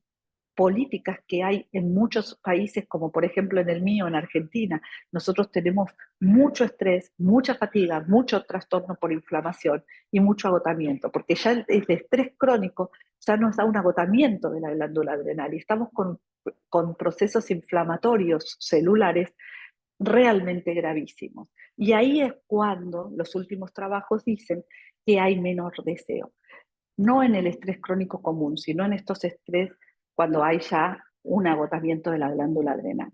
políticas que hay en muchos países, como por ejemplo en el mío, en Argentina. Nosotros tenemos mucho estrés, mucha fatiga, mucho trastorno por inflamación y mucho agotamiento, porque ya el estrés crónico ya nos da un agotamiento de la glándula adrenal, y estamos con procesos inflamatorios celulares realmente gravísimos. Y ahí es cuando los últimos trabajos dicen que hay menor deseo. No en el estrés crónico común, sino en estos estrés cuando hay ya un agotamiento de la glándula adrenal.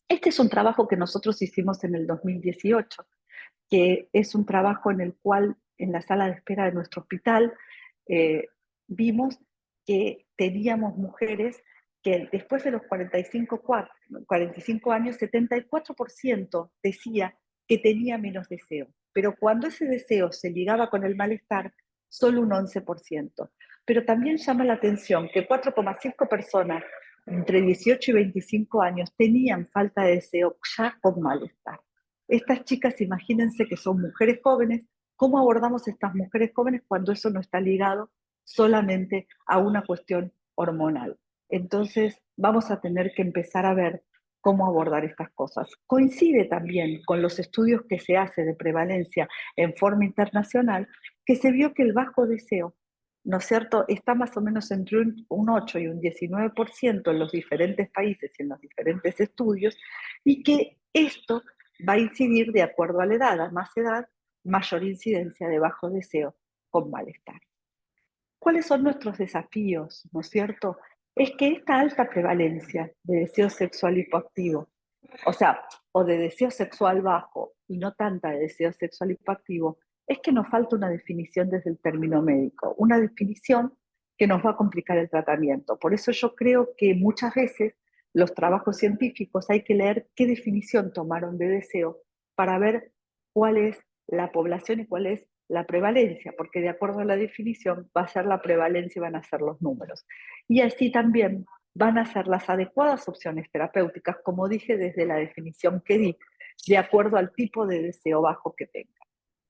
Este es un trabajo que nosotros hicimos en el 2018, que es un trabajo en el cual en la sala de espera de nuestro hospital vimos que teníamos mujeres que después de los 45 años, 74% decía que tenía menos deseo. Pero cuando ese deseo se ligaba con el malestar, solo un 11%. Pero también llama la atención que 4,5 personas entre 18 y 25 años tenían falta de deseo ya con malestar. Estas chicas, imagínense que son mujeres jóvenes. ¿Cómo abordamos a estas mujeres jóvenes cuando eso no está ligado solamente a una cuestión hormonal? Entonces vamos a tener que empezar a ver cómo abordar estas cosas. Coincide también con los estudios que se hacen de prevalencia en forma internacional, que se vio que el bajo deseo, ¿no es cierto?, está más o menos entre un 8 y un 19% en los diferentes países y en los diferentes estudios, y que esto va a incidir de acuerdo a la edad. A más edad, mayor incidencia de bajo deseo con malestar. ¿Cuáles son nuestros desafíos, no es cierto? Es que esta alta prevalencia de deseo sexual hipoactivo, o de deseo sexual bajo y no tanta de deseo sexual hipoactivo, es que nos falta una definición desde el término médico, una definición que nos va a complicar el tratamiento. Por eso yo creo que muchas veces los trabajos científicos hay que leer qué definición tomaron de deseo para ver cuál es la población y cuál es la prevalencia, porque de acuerdo a la definición va a ser la prevalencia y van a ser los números. Y así también van a ser las adecuadas opciones terapéuticas, como dije desde la definición que di, de acuerdo al tipo de deseo bajo que tenga.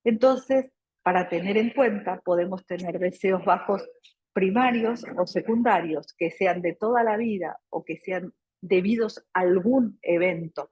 Entonces, para tener en cuenta, podemos tener deseos bajos primarios o secundarios, que sean de toda la vida o que sean debidos a algún evento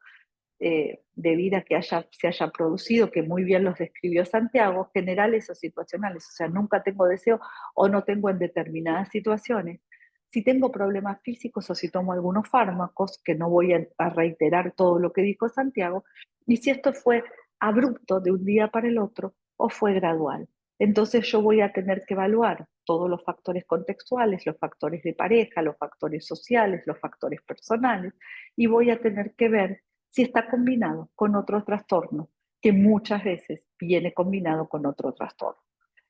de vida que se haya producido, que muy bien los describió Santiago, generales o situacionales, o sea, nunca tengo deseo o no tengo en determinadas situaciones. Si tengo problemas físicos o si tomo algunos fármacos, que no voy a reiterar todo lo que dijo Santiago, y si esto fue abrupto de un día para el otro o fue gradual. Entonces yo voy a tener que evaluar todos los factores contextuales, los factores de pareja, los factores sociales, los factores personales, y voy a tener que ver si está combinado con otro trastorno, que muchas veces viene combinado con otro trastorno.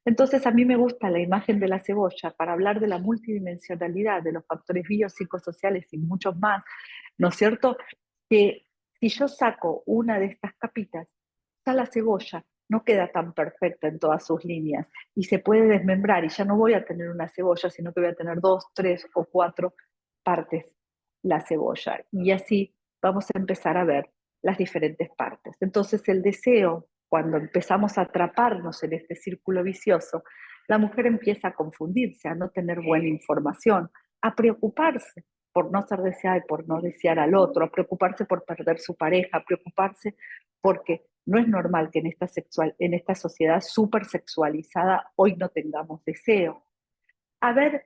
Entonces a mí me gusta la imagen de la cebolla para hablar de la multidimensionalidad, de los factores biopsicosociales y muchos más, ¿no es cierto? Que si yo saco una de estas capitas, ya la cebolla no queda tan perfecta en todas sus líneas y se puede desmembrar y ya no voy a tener una cebolla, sino que voy a tener 2, 3 o 4 partes la cebolla. Y así vamos a empezar a ver las diferentes partes. Entonces el deseo, cuando empezamos a atraparnos en este círculo vicioso, la mujer empieza a confundirse, a no tener buena información, a preocuparse por no ser deseada y por no desear al otro, a preocuparse por perder su pareja, a preocuparse porque no es normal que en esta sociedad súper sexualizada hoy no tengamos deseo. A ver,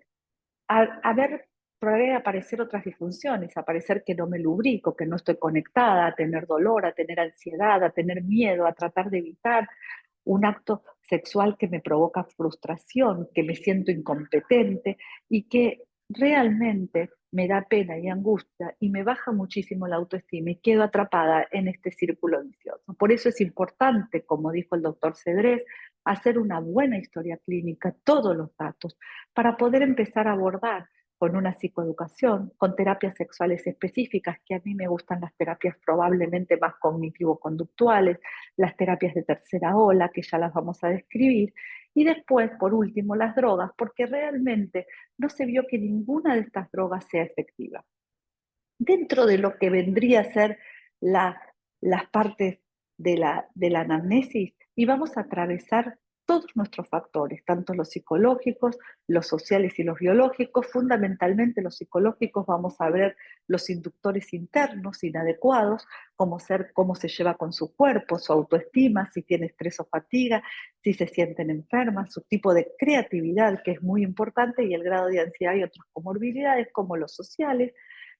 puede aparecer otras disfunciones, aparecer que no me lubrico, que no estoy conectada, a tener dolor, a tener ansiedad, a tener miedo, a tratar de evitar un acto sexual que me provoca frustración, que me siento incompetente y que realmente me da pena y angustia y me baja muchísimo la autoestima y quedo atrapada en este círculo vicioso. Por eso es importante, como dijo el doctor Cedrés, hacer una buena historia clínica, todos los datos, para poder empezar a abordar con una psicoeducación, con terapias sexuales específicas, que a mí me gustan las terapias probablemente más cognitivo-conductuales, las terapias de tercera ola, que ya las vamos a describir, y después, por último, las drogas, porque realmente no se vio que ninguna de estas drogas sea efectiva. Dentro de lo que vendría a ser las partes de la anamnesis, y vamos a atravesar todos nuestros factores, tanto los psicológicos, los sociales y los biológicos. Fundamentalmente los psicológicos vamos a ver los inductores internos inadecuados, cómo se lleva con su cuerpo, su autoestima, si tiene estrés o fatiga, si se sienten enfermas, su tipo de creatividad, que es muy importante, y el grado de ansiedad y otras comorbilidades como los sociales.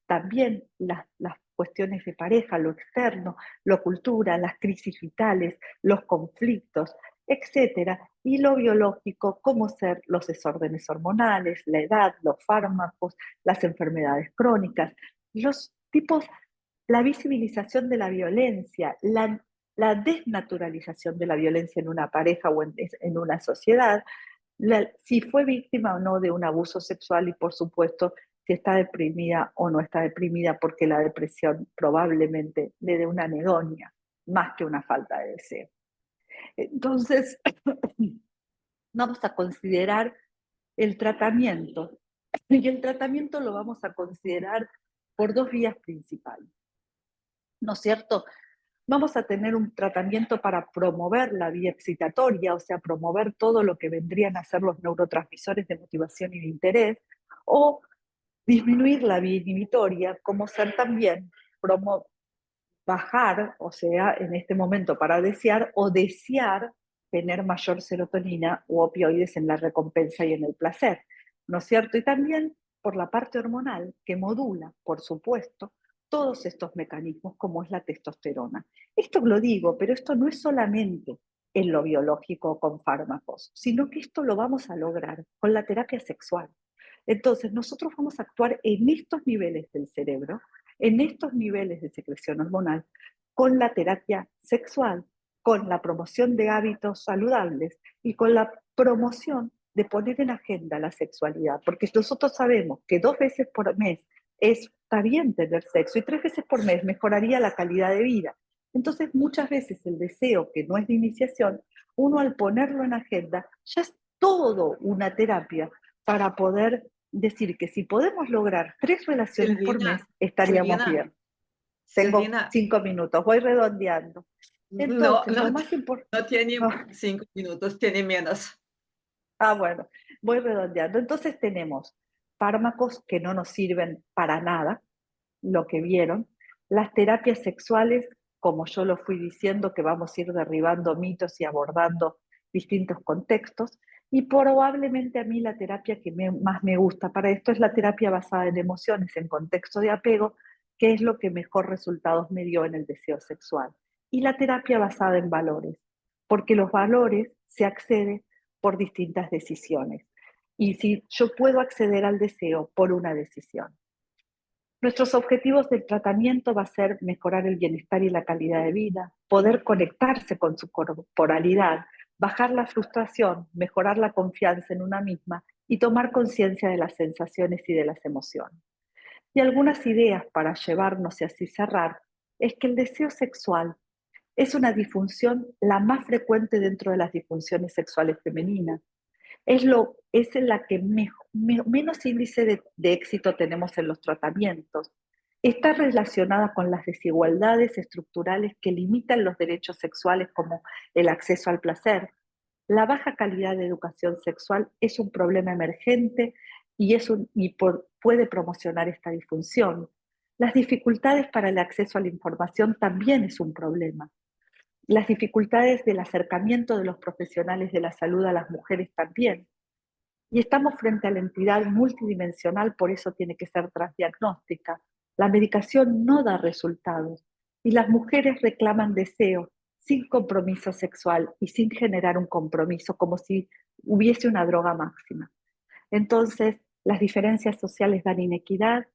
También las cuestiones de pareja, lo externo, lo cultura, las crisis vitales, los conflictos, etcétera, y lo biológico, como ser los desórdenes hormonales, la edad, los fármacos, las enfermedades crónicas, los tipos, la visibilización de la violencia, la desnaturalización de la violencia en una pareja o en una sociedad, si fue víctima o no de un abuso sexual y por supuesto si está deprimida o no está deprimida, porque la depresión probablemente le dé una anedonia más que una falta de deseo. Entonces, vamos a considerar el tratamiento, y el tratamiento lo vamos a considerar por dos vías principales, ¿no es cierto? Vamos a tener un tratamiento para promover la vía excitatoria, o sea, promover todo lo que vendrían a ser los neurotransmisores de motivación y de interés, o disminuir la vía inhibitoria, como ser también bajar, o sea, en este momento para desear o desear tener mayor serotonina u opioides en la recompensa y en el placer, ¿no es cierto? Y también por la parte hormonal que modula, por supuesto, todos estos mecanismos como es la testosterona. Esto lo digo, pero esto no es solamente en lo biológico con fármacos, sino que esto lo vamos a lograr con la terapia sexual. Entonces, nosotros vamos a actuar en estos niveles del cerebro, en estos niveles de secreción hormonal, con la terapia sexual, con la promoción de hábitos saludables y con la promoción de poner en agenda la sexualidad, porque nosotros sabemos que 2 veces por mes está bien tener sexo y 3 veces por mes mejoraría la calidad de vida. Entonces, muchas veces el deseo, que no es de iniciación, uno al ponerlo en agenda, ya es todo una terapia para poder decir que si podemos lograr 3 relaciones por mes, estaríamos bien. Tengo Silvina, 5 minutos, voy redondeando. Entonces, lo más importante... No tiene 5 minutos, tiene menos. Bueno, voy redondeando. Entonces tenemos fármacos que no nos sirven para nada, lo que vieron, las terapias sexuales, como yo lo fui diciendo, que vamos a ir derribando mitos y abordando distintos contextos, y probablemente a mí la terapia que más me gusta para esto es la terapia basada en emociones, en contexto de apego, que es lo que mejor resultados me dio en el deseo sexual. Y la terapia basada en valores, porque los valores se acceden por distintas decisiones. Y si yo puedo acceder al deseo por una decisión. Nuestros objetivos del tratamiento va a ser mejorar el bienestar y la calidad de vida, poder conectarse con su corporalidad, bajar la frustración, mejorar la confianza en una misma y tomar conciencia de las sensaciones y de las emociones. Y algunas ideas para llevarnos y así cerrar es que el deseo sexual es una disfunción la más frecuente dentro de las disfunciones sexuales femeninas. Es en la que menos índice de éxito tenemos en los tratamientos. Está relacionada con las desigualdades estructurales que limitan los derechos sexuales como el acceso al placer. La baja calidad de educación sexual es un problema emergente y puede promocionar esta disfunción. Las dificultades para el acceso a la información también es un problema. Las dificultades del acercamiento de los profesionales de la salud a las mujeres también. Y estamos frente a la entidad multidimensional, por eso tiene que ser transdiagnóstica. La medicación no da resultados y las mujeres reclaman deseo sin compromiso sexual y sin generar un compromiso, como si hubiese una droga máxima. Entonces, las diferencias sociales dan inequidad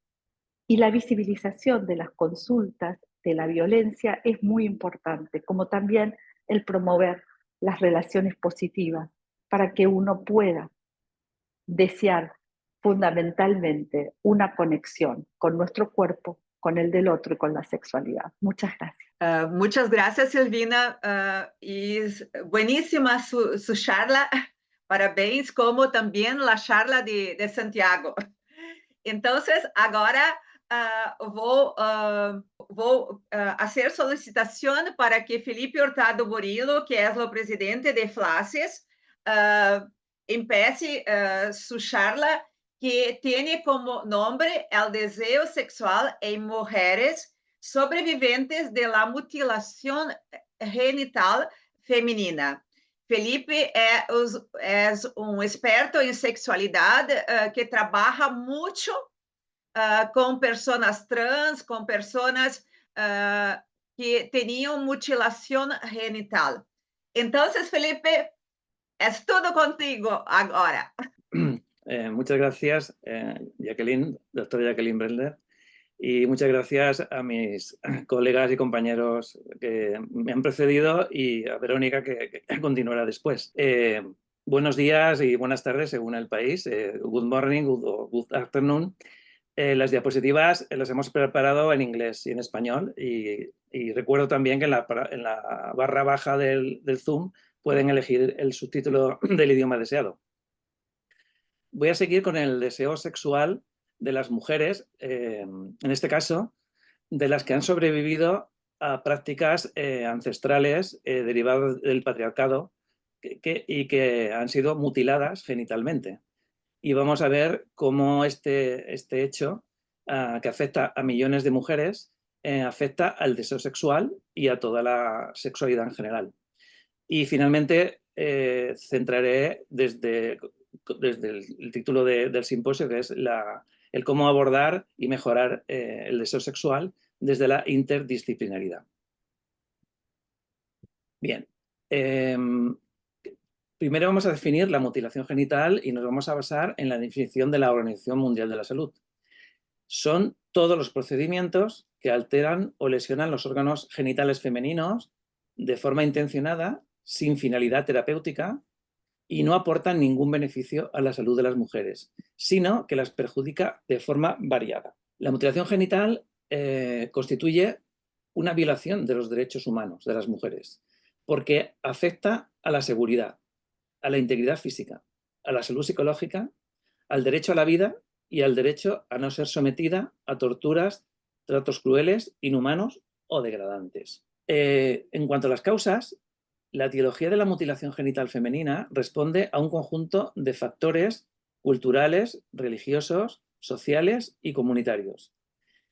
y la visibilización de las consultas de la violencia es muy importante, como también el promover las relaciones positivas para que uno pueda desear fundamentalmente una conexión con nuestro cuerpo, con el del otro y con la sexualidad. Muchas gracias. Muchas gracias, Silvina. Y buenísima su charla. Parabéns, como también la charla de Santiago. Entonces, agora vou fazer solicitação para que Felipe Hurtado Murillo, que é o presidente de FLACES, empiece su charla, que tiene como nombre El deseo sexual en mujeres sobreviventes de la mutilación genital feminina. Felipe é um experto em sexualidade que trabalha muito com pessoas trans, com pessoas que tinham mutilação genital. Então, Felipe, é tudo contigo agora. Muchas gracias, Jacqueline, doctora Jacqueline Brendler, y muchas gracias a mis colegas y compañeros que me han precedido y a Verónica que continuará después. Buenos días y buenas tardes según el país. Good morning, good afternoon. Las diapositivas las hemos preparado en inglés y en español y recuerdo también que en la barra baja del Zoom pueden elegir el subtítulo del idioma deseado. Voy a seguir con el deseo sexual de las mujeres, en este caso, de las que han sobrevivido a prácticas ancestrales derivadas del patriarcado y que han sido mutiladas genitalmente. Y vamos a ver cómo este hecho, que afecta a millones de mujeres, afecta al deseo sexual y a toda la sexualidad en general. Y finalmente centraré desde el título del simposio, que es el cómo abordar y mejorar el deseo sexual desde la interdisciplinaridad. Bien. Primero vamos a definir la mutilación genital y nos vamos a basar en la definición de la Organización Mundial de la Salud. Son todos los procedimientos que alteran o lesionan los órganos genitales femeninos de forma intencionada, sin finalidad terapéutica, y no aportan ningún beneficio a la salud de las mujeres, sino que las perjudica de forma variada. La mutilación genital constituye una violación de los derechos humanos de las mujeres, porque afecta a la seguridad, a la integridad física, a la salud psicológica, al derecho a la vida y al derecho a no ser sometida a torturas, tratos crueles, inhumanos o degradantes. En cuanto a las causas, la etiología de la mutilación genital femenina responde a un conjunto de factores culturales, religiosos, sociales y comunitarios.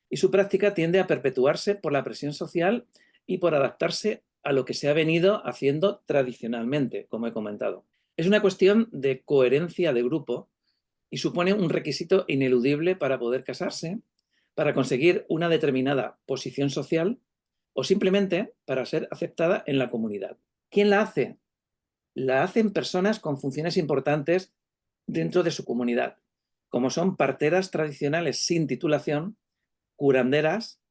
Y su práctica tiende a perpetuarse por la presión social y por adaptarse a lo que se ha venido haciendo tradicionalmente, como he comentado. Es una cuestión de coherencia de grupo y supone un requisito ineludible para poder casarse, para conseguir una determinada posición social o simplemente para ser aceptada en la comunidad. ¿Quién la hace? La hacen personas con funciones importantes dentro de su comunidad, como son parteras tradicionales sin titulación, curanderas,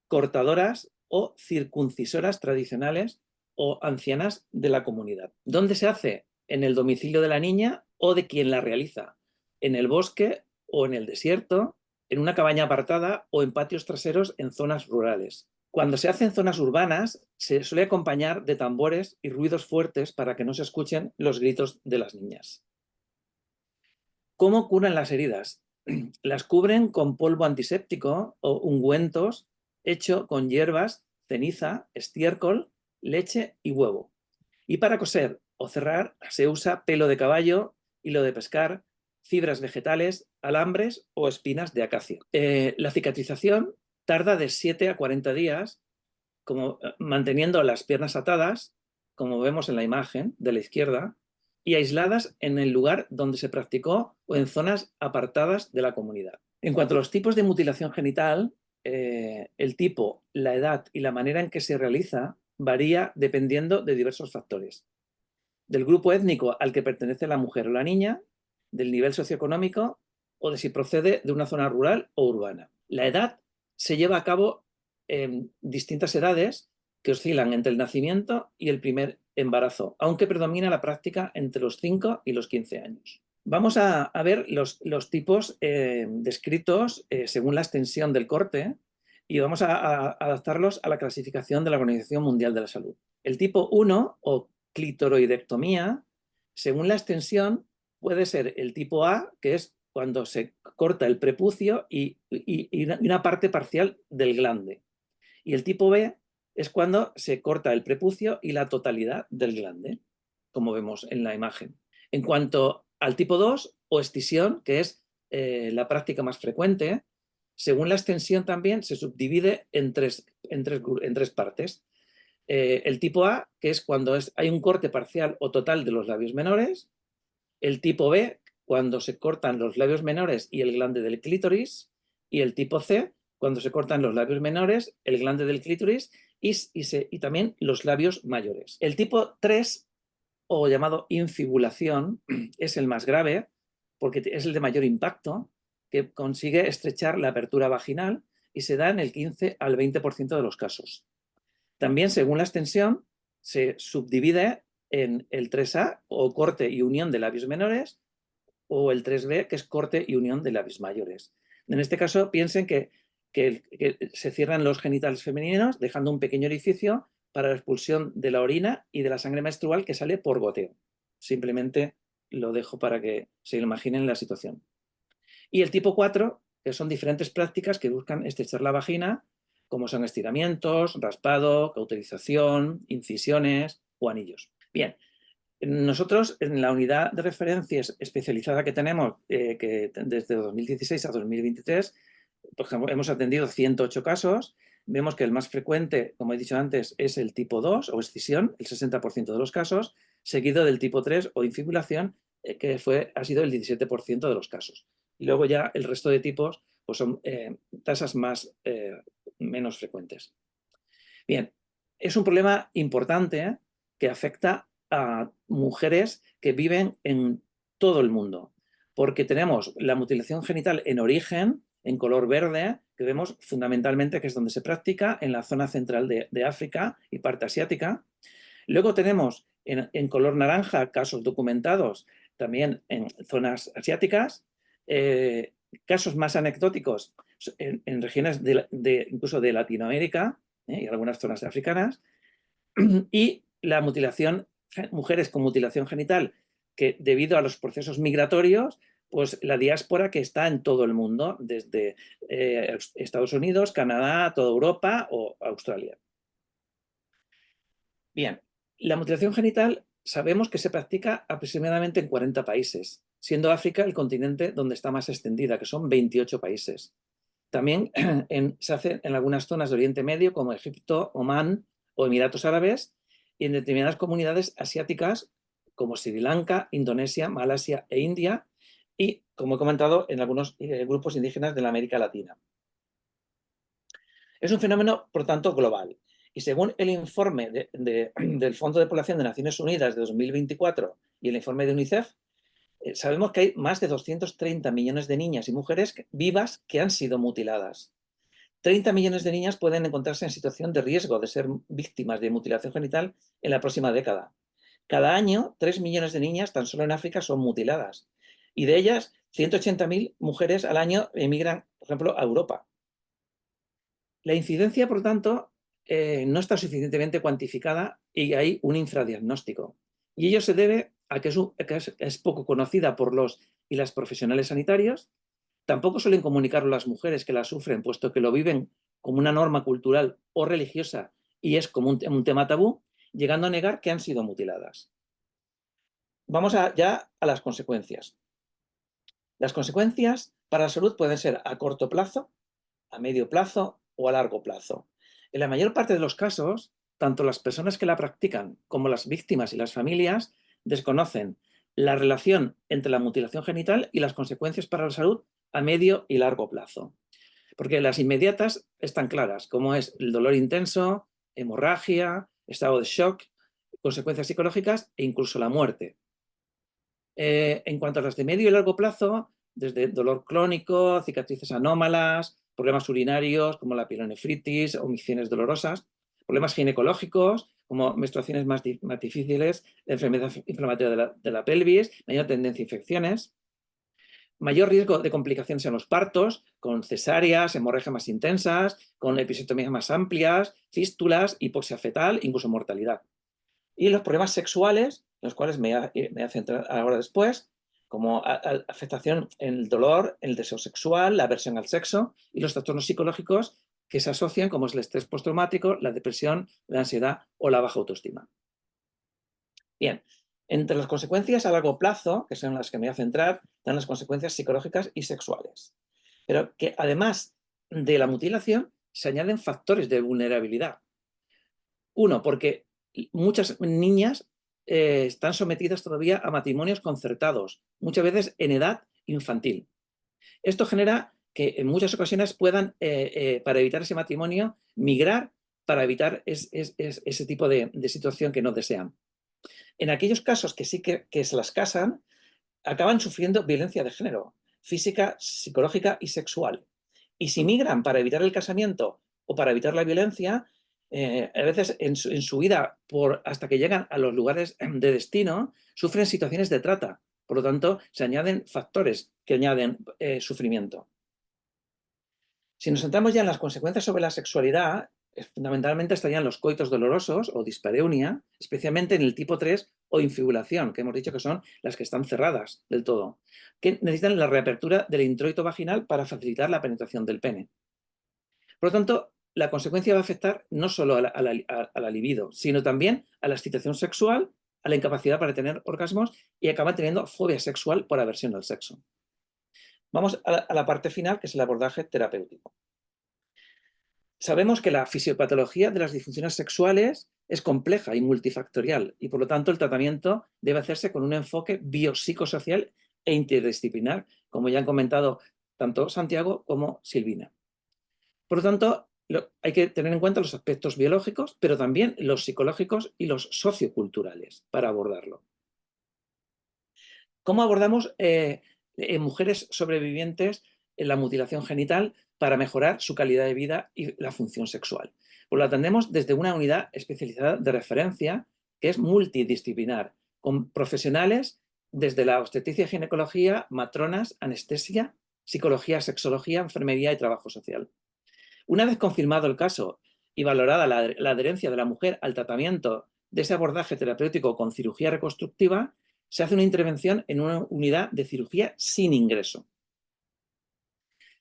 cortadoras o circuncisoras tradicionales o ancianas de la comunidad. ¿Dónde se hace? En el domicilio de la niña o de quien la realiza, en el bosque o en el desierto, en una cabaña apartada o en patios traseros en zonas rurales. Cuando se hace en zonas urbanas, se suele acompañar de tambores y ruidos fuertes para que no se escuchen los gritos de las niñas. ¿Cómo curan las heridas? Las cubren con polvo antiséptico o ungüentos hecho con hierbas, ceniza, estiércol, leche y huevo. Y para coser o cerrar se usa pelo de caballo, hilo de pescar, fibras vegetales, alambres o espinas de acacia. La cicatrización tarda de 7 a 40 días, manteniendo las piernas atadas, como vemos en la imagen de la izquierda, y aisladas en el lugar donde se practicó o en zonas apartadas de la comunidad. En cuanto a los tipos de mutilación genital, el tipo, la edad y la manera en que se realiza varía dependiendo de diversos factores. Del grupo étnico al que pertenece la mujer o la niña, del nivel socioeconómico o de si procede de una zona rural o urbana. La edad se lleva a cabo en distintas edades que oscilan entre el nacimiento y el primer embarazo, aunque predomina la práctica entre los 5 y los 15 años. Vamos a ver los tipos descritos según la extensión del corte y vamos a adaptarlos a la clasificación de la Organización Mundial de la Salud. El tipo 1 o clitoroidectomía, según la extensión, puede ser el tipo A, que es cuando se corta el prepucio y una parte parcial del glande. Y el tipo B es cuando se corta el prepucio y la totalidad del glande, como vemos en la imagen. En cuanto al tipo 2 o escisión, que es la práctica más frecuente, según la extensión también se subdivide en tres partes. El tipo A, que es cuando hay un corte parcial o total de los labios menores. El tipo B, cuando se cortan los labios menores y el glande del clítoris. Y el tipo C, cuando se cortan los labios menores, el glande del clítoris y también los labios mayores. El tipo 3, o llamado infibulación, es el más grave porque es el de mayor impacto, que consigue estrechar la apertura vaginal y se da en el 15 al 20% de los casos. También, según la extensión, se subdivide en el 3A, o corte y unión de labios menores, o el 3B, que es corte y unión de labios mayores. En este caso, piensen que se cierran los genitales femeninos, dejando un pequeño orificio para la expulsión de la orina y de la sangre menstrual que sale por goteo. Simplemente lo dejo para que se imaginen la situación. Y el tipo 4, que son diferentes prácticas que buscan estrechar la vagina, como son estiramientos, raspado, cauterización, incisiones o anillos. Bien, nosotros en la unidad de referencias especializada que tenemos, que desde 2016 a 2023, por ejemplo, hemos atendido 108 casos. Vemos que el más frecuente, como he dicho antes, es el tipo 2 o escisión, el 60% de los casos, seguido del tipo 3 o infibulación, que ha sido el 17% de los casos. Y luego ya el resto de tipos pues son tasas menos frecuentes. Bien, es un problema importante que afecta a mujeres que viven en todo el mundo, porque tenemos la mutilación genital en origen, en color verde, que vemos fundamentalmente que es donde se practica, en la zona central de África y parte asiática. Luego tenemos En color naranja, casos documentados también en zonas asiáticas, casos más anecdóticos en regiones incluso de Latinoamérica y algunas zonas africanas, y la mutilación, mujeres con mutilación genital, que debido a los procesos migratorios, pues la diáspora que está en todo el mundo, desde Estados Unidos, Canadá, toda Europa o Australia. Bien, la mutilación genital sabemos que se practica aproximadamente en 40 países, siendo África el continente donde está más extendida, que son 28 países. También se hace en algunas zonas de Oriente Medio, como Egipto, Omán o Emiratos Árabes, y en determinadas comunidades asiáticas, como Sri Lanka, Indonesia, Malasia e India, y, como he comentado, en algunos grupos indígenas de la América Latina. Es un fenómeno, por tanto, global. Y según el informe del Fondo de Población de Naciones Unidas de 2024 y el informe de UNICEF, sabemos que hay más de 230 millones de niñas y mujeres vivas que han sido mutiladas. 30 millones de niñas pueden encontrarse en situación de riesgo de ser víctimas de mutilación genital en la próxima década. Cada año, 3 millones de niñas tan solo en África son mutiladas. Y de ellas, 180.000 mujeres al año emigran, por ejemplo, a Europa. La incidencia, por tanto, no está suficientemente cuantificada y hay un infradiagnóstico. Y ello se debe a que es poco conocida por los y las profesionales sanitarios. Tampoco suelen comunicarlo las mujeres que la sufren, puesto que lo viven como una norma cultural o religiosa y es como un tema tabú, llegando a negar que han sido mutiladas. Vamos ya a las consecuencias. Las consecuencias para la salud pueden ser a corto plazo, a medio plazo o a largo plazo. En la mayor parte de los casos, tanto las personas que la practican como las víctimas y las familias desconocen la relación entre la mutilación genital y las consecuencias para la salud a medio y largo plazo. Porque las inmediatas están claras, como es el dolor intenso, hemorragia, estado de shock, consecuencias psicológicas e incluso la muerte. En cuanto a las de medio y largo plazo, desde dolor crónico, cicatrices anómalas, problemas urinarios como la pielonefritis o micciones dolorosas, problemas ginecológicos como menstruaciones más difíciles, enfermedad inflamatoria de la pelvis, mayor tendencia a infecciones, mayor riesgo de complicaciones en los partos, con cesáreas, hemorragias más intensas, con episiotomías más amplias, fístulas, hipoxia fetal, incluso mortalidad. Y los problemas sexuales, los cuales me voy a centrar ahora después, como afectación en el dolor, en el deseo sexual, la aversión al sexo y los trastornos psicológicos que se asocian, como es el estrés postraumático, la depresión, la ansiedad o la baja autoestima. Bien, entre las consecuencias a largo plazo, que son las que me voy a centrar, están las consecuencias psicológicas y sexuales. Pero que además de la mutilación, se añaden factores de vulnerabilidad. Uno, porque muchas niñas están sometidas todavía a matrimonios concertados, muchas veces en edad infantil. Esto genera que en muchas ocasiones puedan, para evitar ese matrimonio, migrar para evitar ese tipo de situación que no desean. En aquellos casos que sí que se las casan, acaban sufriendo violencia de género, física, psicológica y sexual. Y si migran para evitar el casamiento o para evitar la violencia, a veces en su vida, hasta que llegan a los lugares de destino, sufren situaciones de trata. Por lo tanto, se añaden factores que añaden sufrimiento. Si nos centramos ya en las consecuencias sobre la sexualidad, fundamentalmente estarían los coitos dolorosos o dispareunia, especialmente en el tipo 3 o infibulación, que hemos dicho que son las que están cerradas del todo, que necesitan la reapertura del introito vaginal para facilitar la penetración del pene. Por lo tanto, la consecuencia va a afectar no solo a la libido, sino también a la excitación sexual, a la incapacidad para tener orgasmos y acaban teniendo fobia sexual por aversión al sexo. Vamos a la parte final, que es el abordaje terapéutico. Sabemos que la fisiopatología de las disfunciones sexuales es compleja y multifactorial y, por lo tanto, el tratamiento debe hacerse con un enfoque biopsicosocial e interdisciplinar, como ya han comentado tanto Santiago como Silvina. Por lo tanto, hay que tener en cuenta los aspectos biológicos, pero también los psicológicos y los socioculturales para abordarlo. ¿Cómo abordamos en mujeres sobrevivientes en la mutilación genital para mejorar su calidad de vida y la función sexual? Pues lo atendemos desde una unidad especializada de referencia que es multidisciplinar, con profesionales desde la obstetricia y ginecología, matronas, anestesia, psicología, sexología, enfermería y trabajo social. Una vez confirmado el caso y valorada la adherencia de la mujer al tratamiento de ese abordaje terapéutico con cirugía reconstructiva, se hace una intervención en una unidad de cirugía sin ingreso.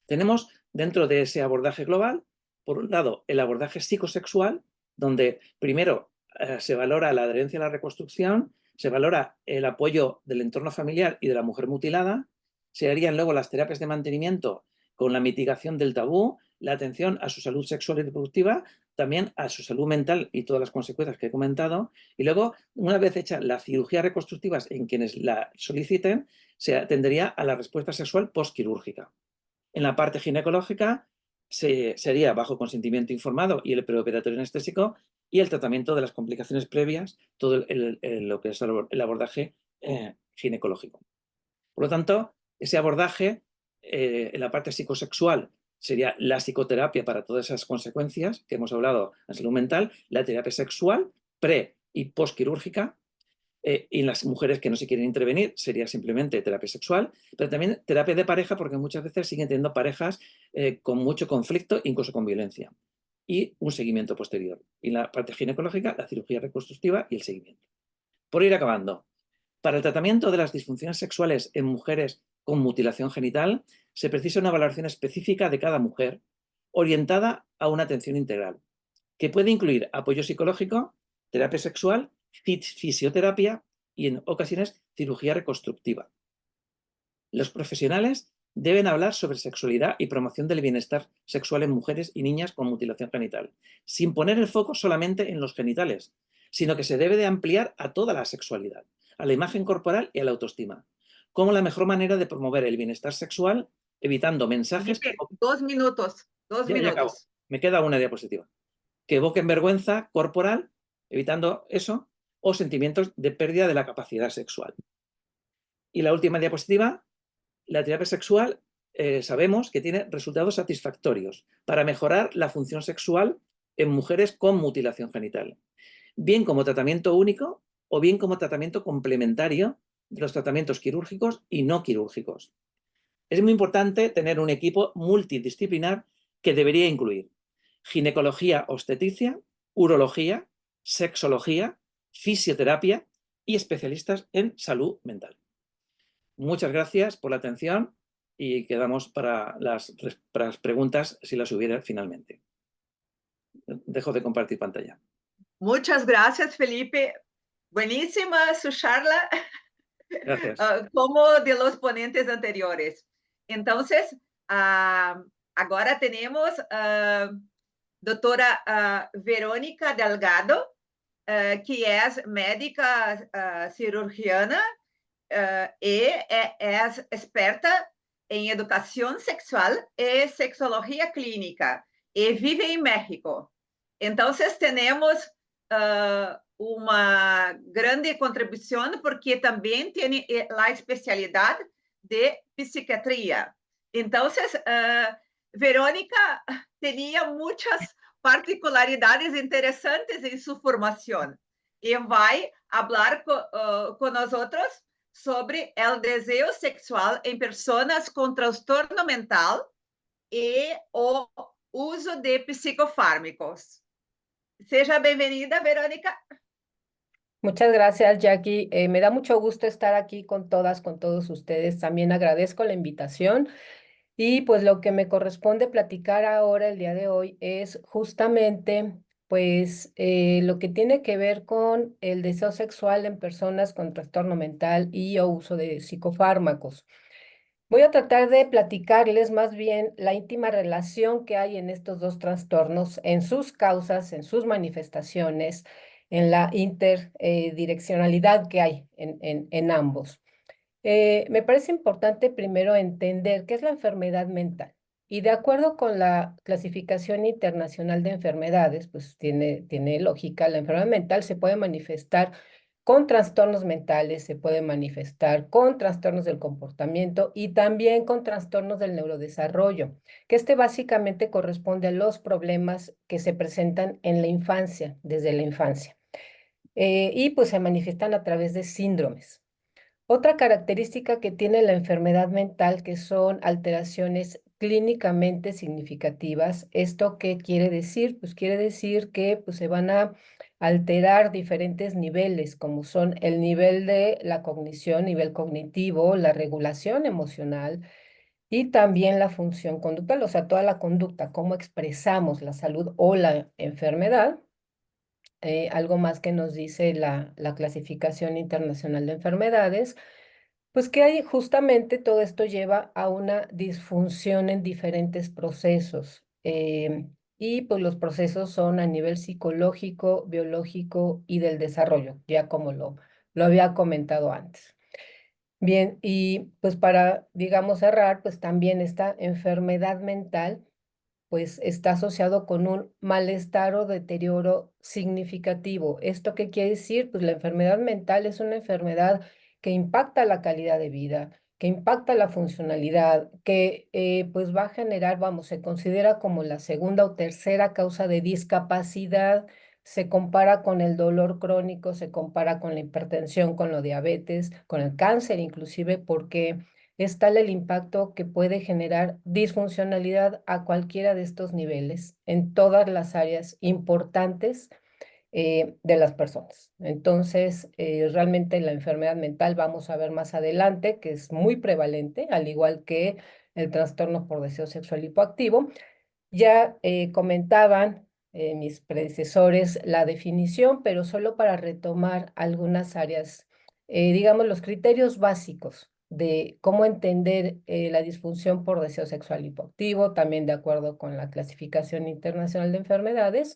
Tenemos dentro de ese abordaje global, por un lado, el abordaje psicosexual, donde primero se valora la adherencia a la reconstrucción, se valora el apoyo del entorno familiar y de la mujer mutilada, se harían luego las terapias de mantenimiento con la mitigación del tabú, la atención a su salud sexual y reproductiva, también a su salud mental y todas las consecuencias que he comentado, y luego, una vez hecha la cirugía reconstructiva en quienes la soliciten, se atendería a la respuesta sexual postquirúrgica. En la parte ginecológica sería bajo consentimiento informado y el preoperatorio anestésico y el tratamiento de las complicaciones previas, todo lo que es el abordaje ginecológico. Por lo tanto, ese abordaje en la parte psicosexual sería la psicoterapia para todas esas consecuencias que hemos hablado en salud mental, la terapia sexual pre y postquirúrgica, y en las mujeres que no se quieren intervenir sería simplemente terapia sexual, pero también terapia de pareja, porque muchas veces siguen teniendo parejas con mucho conflicto, incluso con violencia, y un seguimiento posterior. Y la parte ginecológica, la cirugía reconstructiva y el seguimiento. Por ir acabando, para el tratamiento de las disfunciones sexuales en mujeres con mutilación genital, se precisa una valoración específica de cada mujer, orientada a una atención integral, que puede incluir apoyo psicológico, terapia sexual, fisioterapia y en ocasiones cirugía reconstructiva. Los profesionales deben hablar sobre sexualidad y promoción del bienestar sexual en mujeres y niñas con mutilación genital, sin poner el foco solamente en los genitales, sino que se debe de ampliar a toda la sexualidad, a la imagen corporal y a la autoestima, como la mejor manera de promover el bienestar sexual, evitando mensajes... Felipe, 2 minutos, Ya acabo. minutos. Me queda una diapositiva. Que evoquen vergüenza corporal, evitando eso, o sentimientos de pérdida de la capacidad sexual. Y la última diapositiva, la terapia sexual sabemos que tiene resultados satisfactorios para mejorar la función sexual en mujeres con mutilación genital, bien como tratamiento único o bien como tratamiento complementario de los tratamientos quirúrgicos y no quirúrgicos. Es muy importante tener un equipo multidisciplinar que debería incluir ginecología obstetricia, urología, sexología, fisioterapia y especialistas en salud mental. Muchas gracias por la atención y quedamos para las preguntas si las hubiera finalmente. Dejo de compartir pantalla. Muchas gracias, Felipe. Buenísima su charla. Gracias. Como de los ponentes anteriores. Entonces, agora temos doutora Verônica Delgado, que é médica cirurgiana e é experta em educação sexual e sexologia clínica e vive em México. Então, temos uma grande contribuição porque também tem a especialidade de psiquiatria. Então, Verônica tinha muitas particularidades interessantes em sua formação e vai falar com nós sobre o desejo sexual em pessoas com transtorno mental e o uso de psicofármacos. Seja bienvenida, Verónica. Muchas gracias, Jackie. Me da mucho gusto estar aquí con todas, con todos ustedes. También agradezco la invitación. Y pues lo que me corresponde platicar ahora, el día de hoy, es justamente pues lo que tiene que ver con el deseo sexual en personas con trastorno mental y o uso de psicofármacos. Voy a tratar de platicarles más bien la íntima relación que hay en estos dos trastornos, en sus causas, en sus manifestaciones, en la interdireccionalidad que hay en ambos. Me parece importante primero entender qué es la enfermedad mental. Y de acuerdo con la clasificación internacional de enfermedades, pues tiene lógica, la enfermedad mental se puede manifestar con trastornos mentales, se puede manifestar con trastornos del comportamiento y también con trastornos del neurodesarrollo, que básicamente corresponde a los problemas que se presentan en la infancia, desde la infancia. y pues se manifiestan a través de síndromes. Otra característica que tiene la enfermedad mental que son alteraciones clínicamente significativas. ¿Esto qué quiere decir? Pues quiere decir que pues, se van a alterar diferentes niveles, como son el nivel de la cognición, nivel cognitivo, la regulación emocional y también la función conductual, o sea, toda la conducta, cómo expresamos la salud o la enfermedad. Algo más que nos dice la Clasificación Internacional de Enfermedades, pues que hay justamente todo esto lleva a una disfunción en diferentes procesos. Y pues los procesos son a nivel psicológico, biológico y del desarrollo, ya como lo había comentado antes. Bien, y pues para, digamos, cerrar, pues también esta enfermedad mental pues está asociado con un malestar o deterioro significativo. ¿Esto qué quiere decir? Pues la enfermedad mental es una enfermedad que impacta la calidad de vida, que impacta la funcionalidad, que pues va a generar, vamos, se considera como la segunda o tercera causa de discapacidad, se compara con el dolor crónico, se compara con la hipertensión, con la diabetes, con el cáncer inclusive, porque es tal el impacto que puede generar disfuncionalidad a cualquiera de estos niveles en todas las áreas importantes de las personas. Entonces, realmente la enfermedad mental vamos a ver más adelante que es muy prevalente, al igual que el trastorno por deseo sexual hipoactivo. Ya comentaban mis predecesores la definición, pero solo para retomar algunas áreas, digamos, los criterios básicos de cómo entender la disfunción por deseo sexual hipoactivo, también de acuerdo con la Clasificación Internacional de Enfermedades,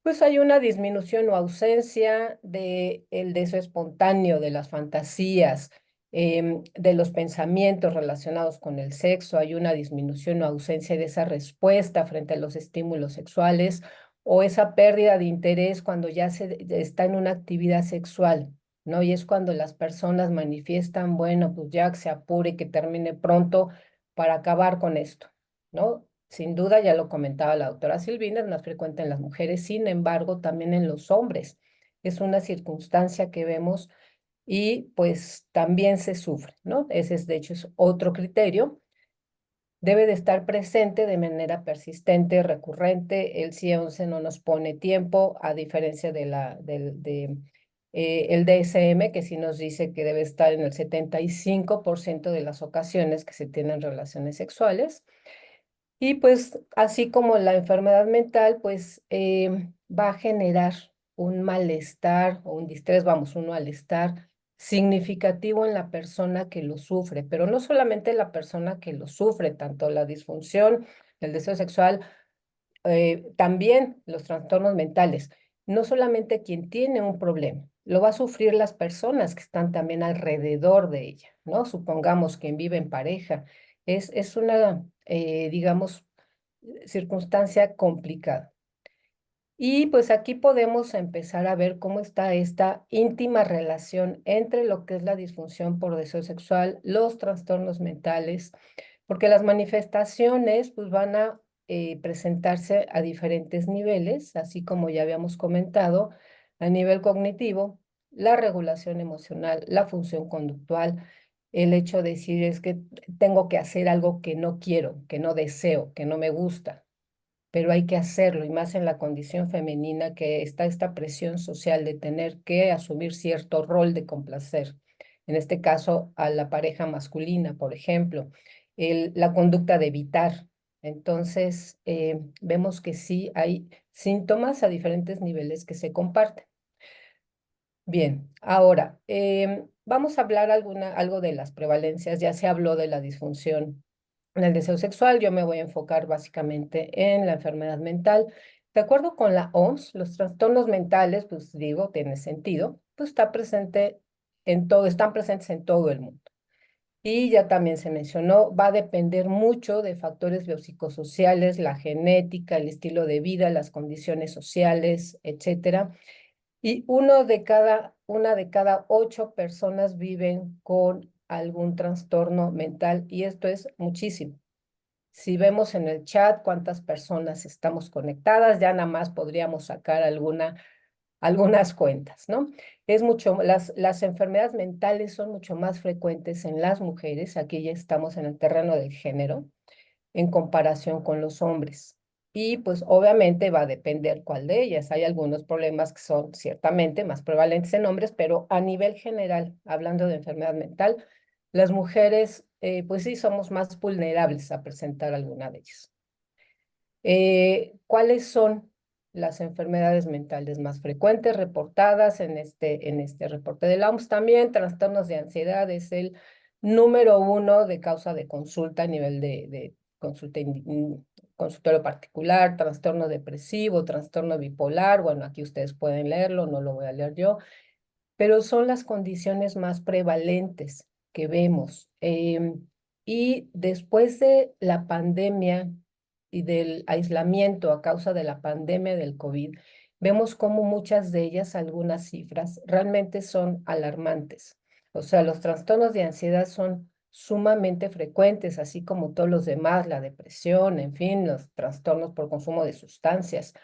pues hay una disminución o ausencia del deseo espontáneo, de las fantasías, de los pensamientos relacionados con el sexo, hay una disminución o ausencia de esa respuesta frente a los estímulos sexuales o esa pérdida de interés cuando ya se está en una actividad sexual, ¿no? Y es cuando las personas manifiestan, bueno, pues ya que se apure, que termine pronto para acabar con esto, ¿no? Sin duda, ya lo comentaba la doctora Silvina, es más frecuente en las mujeres, sin embargo, también en los hombres. Es una circunstancia que vemos y pues también se sufre, ¿no? Ese es, de hecho, es otro criterio. Debe de estar presente de manera persistente, recurrente. El CIE-11 no nos pone tiempo, a diferencia de el DSM, que sí nos dice que debe estar en el 75% de las ocasiones que se tienen relaciones sexuales. Y pues así como la enfermedad mental, pues va a generar un malestar o un distrés, vamos, un malestar significativo en la persona que lo sufre, pero no solamente la persona que lo sufre, tanto la disfunción, el deseo sexual, también los trastornos mentales, no solamente quien tiene un problema, lo va a sufrir las personas que están también alrededor de ella, ¿no? Supongamos quien vive en pareja. Es una, digamos, circunstancia complicada. Y pues aquí podemos empezar a ver cómo está esta íntima relación entre lo que es la disfunción por deseo sexual, los trastornos mentales, porque las manifestaciones pues van a presentarse a diferentes niveles, así como ya habíamos comentado, a nivel cognitivo, la regulación emocional, la función conductual, el hecho de decir es que tengo que hacer algo que no quiero, que no deseo, que no me gusta, pero hay que hacerlo, y más en la condición femenina que está esta presión social de tener que asumir cierto rol de complacer. En este caso, a la pareja masculina, por ejemplo, la conducta de evitar. Entonces, vemos que sí hay síntomas a diferentes niveles que se comparten. Bien, ahora vamos a hablar algo de las prevalencias. Ya se habló de la disfunción en el deseo sexual. Yo me voy a enfocar básicamente en la enfermedad mental. De acuerdo con la OMS, los trastornos mentales, pues digo, tiene sentido, pues está presente en todo, están presentes en todo el mundo. Y ya también se mencionó, va a depender mucho de factores biopsicosociales, la genética, el estilo de vida, las condiciones sociales, etcétera. Y una de cada 8 personas viven con algún trastorno mental y esto es muchísimo. Si vemos en el chat cuántas personas estamos conectadas, ya nada más podríamos sacar alguna algunas cuentas, ¿no? Las enfermedades mentales son mucho más frecuentes en las mujeres, aquí ya estamos en el terreno del género, en comparación con los hombres. Y pues obviamente va a depender cuál de ellas. Hay algunos problemas que son ciertamente más prevalentes en hombres, pero a nivel general, hablando de enfermedad mental, las mujeres pues sí somos más vulnerables a presentar alguna de ellas. ¿Cuáles son las enfermedades mentales más frecuentes reportadas en este reporte de la OMS? También trastornos de ansiedad es el número 1 de causa de consulta a nivel de consultorio particular, trastorno depresivo, trastorno bipolar. Bueno, aquí ustedes pueden leerlo, no lo voy a leer yo, pero son las condiciones más prevalentes que vemos. Y después de la pandemia y del aislamiento a causa de la pandemia del COVID, vemos cómo muchas de ellas, algunas cifras, realmente son alarmantes. O sea, los trastornos de ansiedad son sumamente frecuentes, así como todos los demás, la depresión, en fin, los trastornos por consumo de sustancias.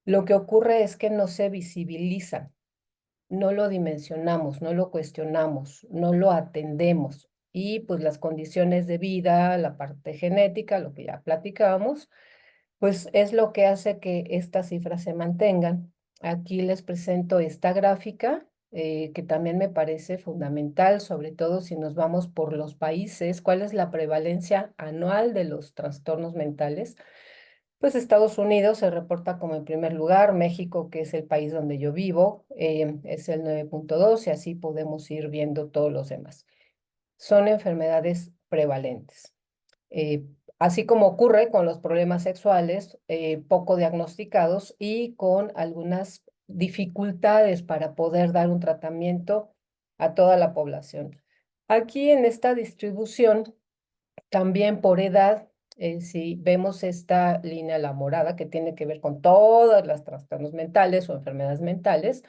Lo que ocurre es que no se visibilizan, no lo dimensionamos, no lo cuestionamos, no lo atendemos. Y pues las condiciones de vida, la parte genética, lo que ya platicábamos, pues es lo que hace que estas cifras se mantengan. Aquí les presento esta gráfica, que también me parece fundamental, sobre todo si nos vamos por los países, cuál es la prevalencia anual de los trastornos mentales. Pues Estados Unidos se reporta como en primer lugar, México, que es el país donde yo vivo, es el 9.2 y así podemos ir viendo todos los demás. Son enfermedades prevalentes. Así como ocurre con los problemas sexuales, poco diagnosticados y con algunas dificultades para poder dar un tratamiento a toda la población. Aquí en esta distribución, también por edad, si vemos esta línea, la morada, que tiene que ver con todas las trastornos mentales o enfermedades mentales,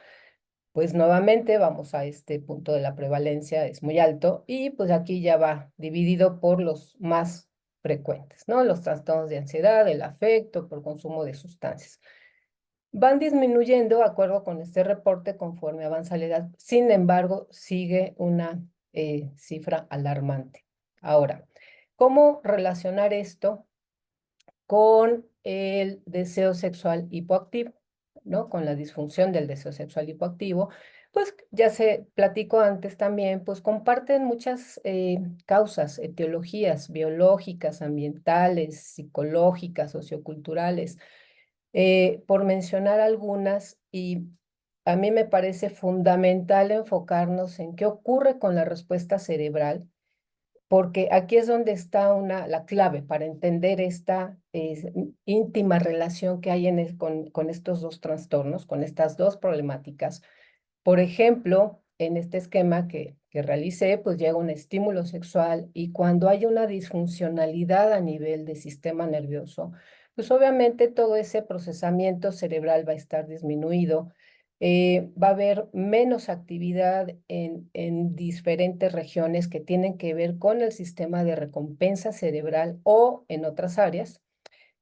pues nuevamente vamos a este punto de la prevalencia, es muy alto, y pues aquí ya va dividido por los más frecuentes, ¿no? Los trastornos de ansiedad, el afecto por consumo de sustancias. Van disminuyendo, de acuerdo con este reporte, conforme avanza la edad. Sin embargo, sigue una cifra alarmante. Ahora, ¿cómo relacionar esto con el deseo sexual hipoactivo, ¿no? Con la disfunción del deseo sexual hipoactivo? Pues ya se platicó antes también, pues comparten muchas causas, etiologías biológicas, ambientales, psicológicas, socioculturales, por mencionar algunas, y a mí me parece fundamental enfocarnos en qué ocurre con la respuesta cerebral, porque aquí es donde está la clave para entender esta íntima relación que hay con estos dos trastornos, con estas dos problemáticas. Por ejemplo, en este esquema que realicé, pues llega un estímulo sexual y cuando hay una disfuncionalidad a nivel del sistema nervioso, pues obviamente todo ese procesamiento cerebral va a estar disminuido, va a haber menos actividad en diferentes regiones que tienen que ver con el sistema de recompensa cerebral o en otras áreas.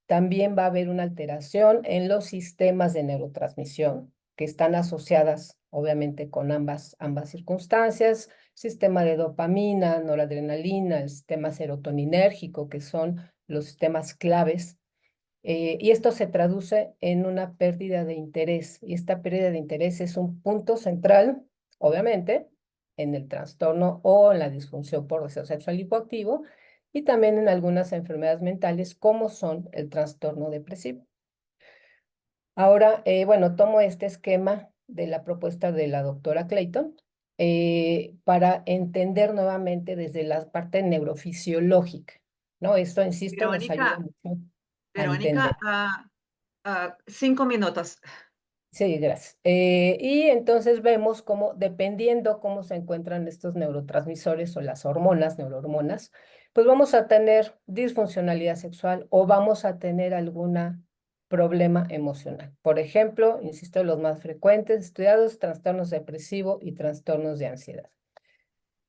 También va a haber una alteración en los sistemas de neurotransmisión que están asociadas, obviamente, con ambas circunstancias, sistema de dopamina, noradrenalina, el sistema serotoninérgico, que son los sistemas claves. Y esto se traduce en una pérdida de interés. Y esta pérdida de interés es un punto central, obviamente, en el trastorno o en la disfunción por deseo sexual hipoactivo, y también en algunas enfermedades mentales como son el trastorno depresivo. Ahora, bueno, tomo este esquema de la propuesta de la doctora Clayton para entender nuevamente desde la parte neurofisiológica, ¿no? Esto, insisto, nos ayuda mucho a entender. Verónica, 5 minutos. Sí, gracias. Y entonces vemos cómo, dependiendo cómo se encuentran estos neurotransmisores o las hormonas, neurohormonas, pues vamos a tener disfuncionalidad sexual o vamos a tener algún problema emocional. Por ejemplo, insisto, los más frecuentes estudiados, trastornos depresivos y trastornos de ansiedad.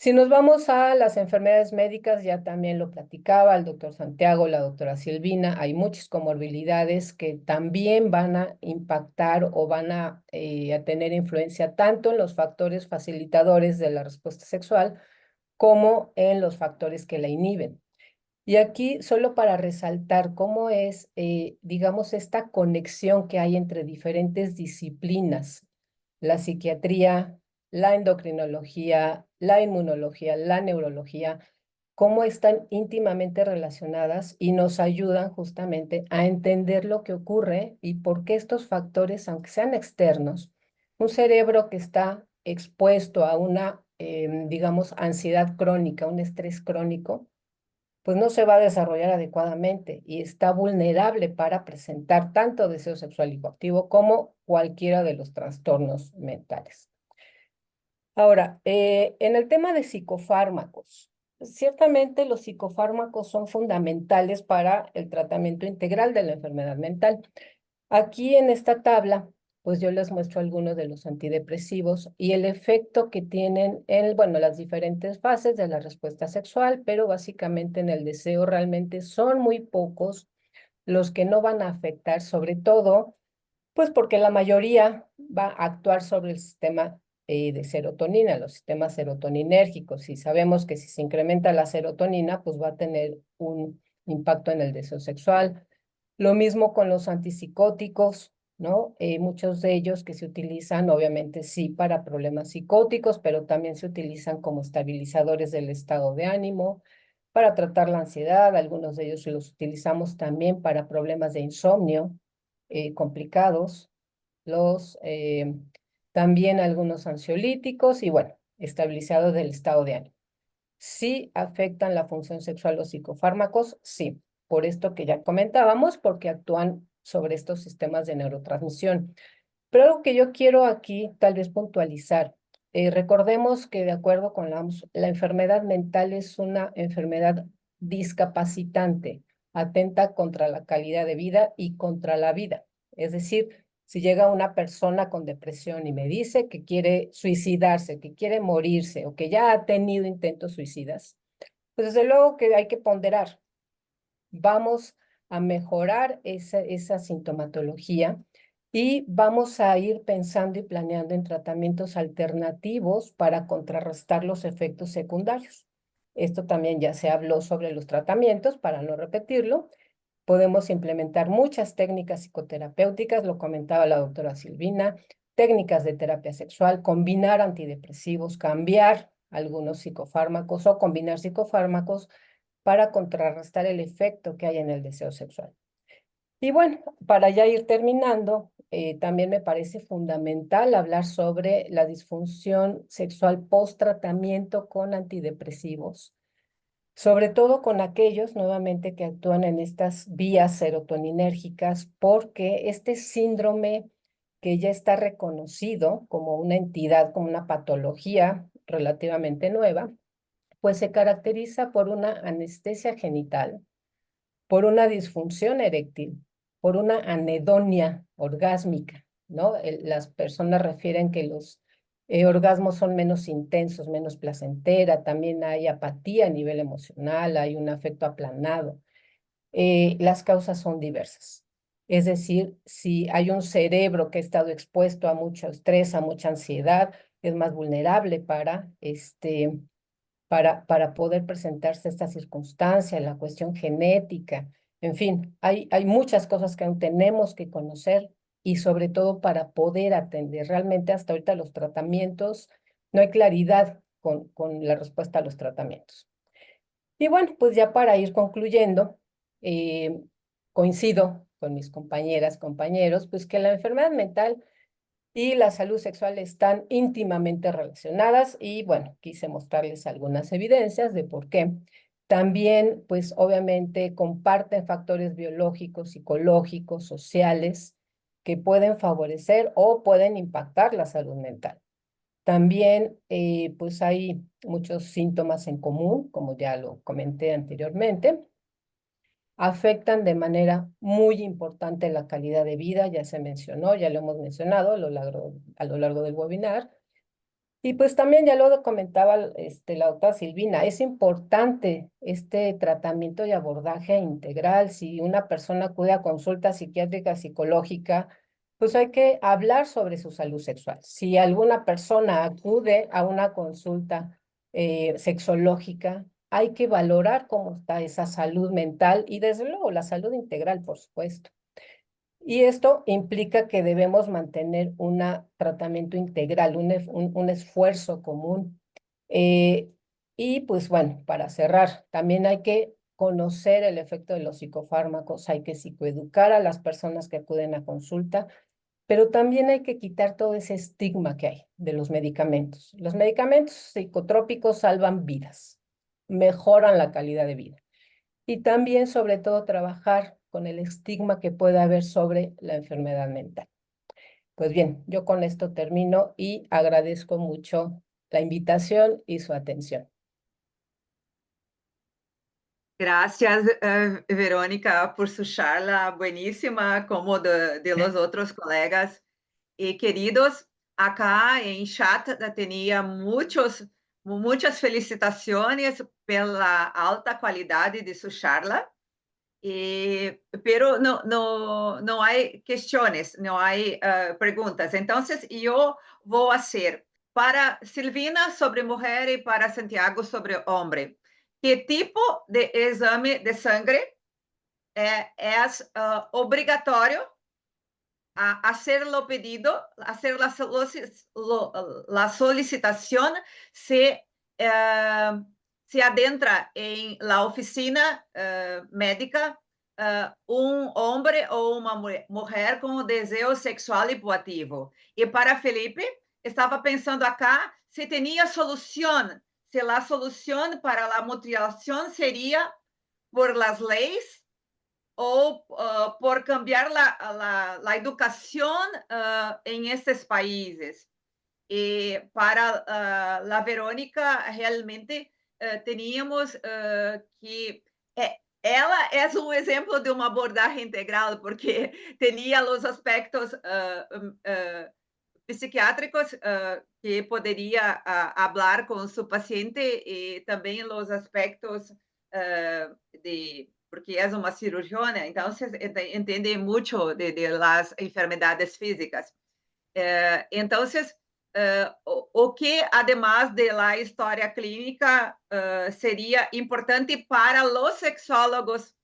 Si nos vamos a las enfermedades médicas, ya también lo platicaba el doctor Santiago, la doctora Silvina, hay muchas comorbilidades que también van a impactar o van a tener influencia tanto en los factores facilitadores de la respuesta sexual como en los factores que la inhiben. Y aquí solo para resaltar cómo es, digamos, esta conexión que hay entre diferentes disciplinas, la psiquiatría, la endocrinología, la inmunología, la neurología, cómo están íntimamente relacionadas y nos ayudan justamente a entender lo que ocurre y por qué estos factores, aunque sean externos, un cerebro que está expuesto a una, digamos, ansiedad crónica, un estrés crónico, pues no se va a desarrollar adecuadamente y está vulnerable para presentar tanto deseo sexual hipoactivo como cualquiera de los trastornos mentales. Ahora, en el tema de psicofármacos, ciertamente los psicofármacos son fundamentales para el tratamiento integral de la enfermedad mental. Aquí en esta tabla, pues yo les muestro algunos de los antidepresivos y el efecto que tienen en, bueno, las diferentes fases de la respuesta sexual, pero básicamente en el deseo realmente son muy pocos los que no van a afectar, sobre todo, pues porque la mayoría va a actuar sobre el sistema de serotonina, los sistemas serotoninérgicos, y sabemos que si se incrementa la serotonina, pues va a tener un impacto en el deseo sexual. Lo mismo con los antipsicóticos, ¿no? Muchos de ellos que se utilizan, obviamente sí, para problemas psicóticos, pero también se utilizan como estabilizadores del estado de ánimo, para tratar la ansiedad. Algunos de ellos los utilizamos también para problemas de insomnio complicados. También algunos ansiolíticos y, bueno, estabilizadores del estado de ánimo. ¿Sí afectan la función sexual los psicofármacos? Sí, por esto que ya comentábamos, porque actúan sobre estos sistemas de neurotransmisión. Pero algo que yo quiero aquí tal vez puntualizar, recordemos que de acuerdo con la OMS, la enfermedad mental es una enfermedad discapacitante, atenta contra la calidad de vida y contra la vida. Es decir, si llega una persona con depresión y me dice que quiere suicidarse, que quiere morirse o que ya ha tenido intentos suicidas, pues desde luego que hay que ponderar. Vamos a mejorar esa sintomatología y vamos a ir pensando y planeando en tratamientos alternativos para contrarrestar los efectos secundarios. Esto también ya se habló sobre los tratamientos, para no repetirlo. Podemos implementar muchas técnicas psicoterapéuticas, lo comentaba la doctora Silvina, técnicas de terapia sexual, combinar antidepresivos, cambiar algunos psicofármacos o combinar psicofármacos para contrarrestar el efecto que hay en el deseo sexual. Y bueno, para ya ir terminando, también me parece fundamental hablar sobre la disfunción sexual post-tratamiento con antidepresivos, sobre todo con aquellos nuevamente que actúan en estas vías serotoninérgicas, porque este síndrome que ya está reconocido como una entidad, como una patología relativamente nueva, pues se caracteriza por una anestesia genital, por una disfunción eréctil, por una anedonia orgásmica, ¿no? Las personas refieren que los orgasmos son menos intensos, menos placentera, también hay apatía a nivel emocional, hay un afecto aplanado. Las causas son diversas. Es decir, si hay un cerebro que ha estado expuesto a mucho estrés, a mucha ansiedad, es más vulnerable para poder presentarse esta circunstancia, la cuestión genética, en fin, hay muchas cosas que aún tenemos que conocer y sobre todo para poder atender. Realmente hasta ahorita los tratamientos, no hay claridad con la respuesta a los tratamientos. Y bueno, pues ya para ir concluyendo, coincido con mis compañeras, compañeros, pues que la enfermedad mental y la salud sexual están íntimamente relacionadas y bueno, quise mostrarles algunas evidencias de por qué. También, pues obviamente comparten factores biológicos, psicológicos, sociales que pueden favorecer o pueden impactar la salud mental. También, pues hay muchos síntomas en común, como ya lo comenté anteriormente, afectan de manera muy importante la calidad de vida, ya se mencionó, ya lo hemos mencionado a lo largo del webinar, Y pues también ya lo comentaba la doctora Silvina, es importante este tratamiento y abordaje integral. Si una persona acude a consulta psiquiátrica, psicológica, pues hay que hablar sobre su salud sexual. Si alguna persona acude a una consulta sexológica, hay que valorar cómo está esa salud mental y desde luego la salud integral, por supuesto. Y esto implica que debemos mantener un tratamiento integral, un esfuerzo común. Eh, y pues bueno, para cerrar, también hay que conocer el efecto de los psicofármacos, hay que psicoeducar a las personas que acuden a consulta, pero también hay que quitar todo ese estigma que hay de los medicamentos. Los medicamentos psicotrópicos salvan vidas, mejoran la calidad de vida. Y también, sobre todo, trabajar con el estigma que puede haber sobre la enfermedad mental. Pues bien, yo con esto termino y agradezco mucho la invitación y su atención. Gracias, Verónica, por su charla buenísima, como de los otros colegas. Y queridos, acá en chat tenía muchas felicitaciones por la alta calidad de su charla. Pero no hay cuestiones, no hay preguntas. Entonces, yo voy a hacer para Silvina sobre mujer y para Santiago sobre hombre. ¿Qué tipo de exame de sangre es obligatorio a hacerlo pedido, hacer la solicitación se adentra en la oficina médica un hombre o una mujer con deseo sexual hipoactivo? Y para Felipe, estaba pensando acá si tenía solución, si la solución para la mutilación sería por las leyes o por cambiar la educación en estos países. Y para la Verónica, realmente teníamos que... ela es un ejemplo de un abordaje integral, porque tenía los aspectos psiquiátricos que podría hablar con su paciente y también los aspectos de... porque es una cirujana, entonces entiende mucho de las enfermedades físicas. Entonces, o que, además de la historia clínica, sería importante para los sexólogos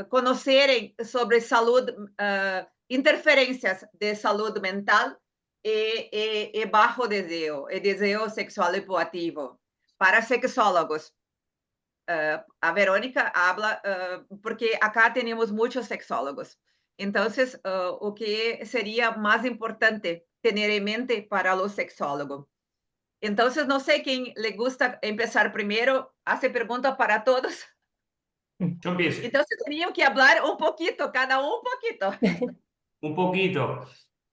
conocerem sobre saúde, interferências de saúde mental e baixo desejo sexual hipoativo. Para sexólogos, a Verônica habla, porque acá temos muitos sexólogos. Então, o que seria mais importante ter em mente para o sexólogo? Então, não sei quem le gusta começar primeiro, hace pergunta para todos. Yo empiezo. Entonces teníamos que hablar un poquito, cada uno un poquito. Un poquito.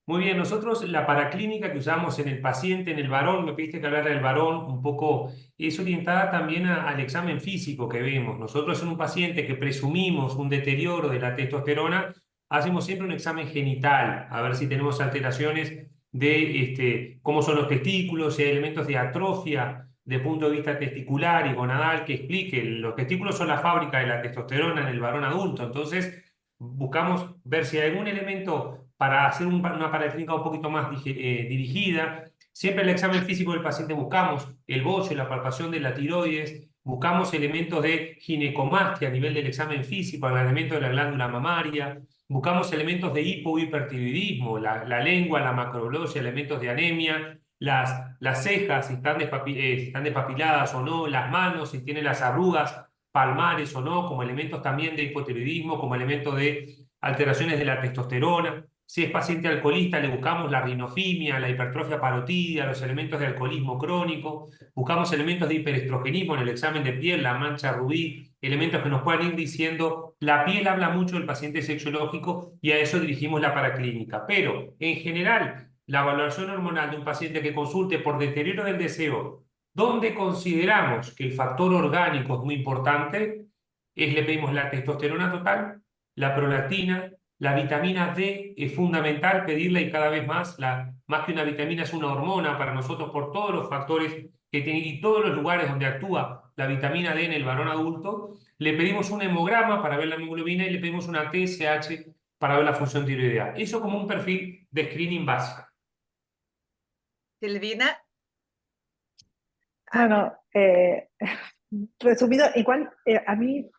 Muy bien, nosotros la paraclínica que usamos en el paciente, en el varón, me pediste que hablara del varón, un poco es orientada también al examen físico que vemos. Nosotros en un paciente que presumimos un deterioro de la testosterona, hacemos siempre un examen genital, a ver si tenemos alteraciones de cómo son los testículos, si hay elementos de atrofia de punto de vista testicular y gonadal que expliquen. Los testículos son la fábrica de la testosterona en el varón adulto, entonces buscamos ver si hay algún elemento para hacer una paraclínica un poquito más dirigida. Siempre el examen físico del paciente buscamos el bocio, la palpación de la tiroides, buscamos elementos de ginecomastia a nivel del examen físico, el elemento de la glándula mamaria, buscamos elementos de hipohipertiroidismo, la lengua, la macroglosia, elementos de anemia, las cejas, si están despapiladas o no, las manos, si tienen las arrugas palmares o no, como elementos también de hipotiroidismo, como elementos de alteraciones de la testosterona. Si es paciente alcoholista, le buscamos la rinofimia, la hipertrofia parotídea, los elementos de alcoholismo crónico, buscamos elementos de hiperestrogenismo en el examen de piel, la mancha rubí, elementos que nos puedan ir diciendo, la piel habla mucho del paciente sexológico y a eso dirigimos la paraclínica. Pero, en general, la valoración hormonal de un paciente que consulte por deterioro del deseo, donde consideramos que el factor orgánico es muy importante, le pedimos la testosterona total, la prolactina, La vitamina D es fundamental pedirla y cada vez más, más que una vitamina es una hormona para nosotros por todos los factores que tiene y todos los lugares donde actúa la vitamina D en el varón adulto. Le pedimos un hemograma para ver la hemoglobina y le pedimos una TSH para ver la función tiroidea. Eso como un perfil de screening básico. Silvina. Bueno, resumido, igual a mí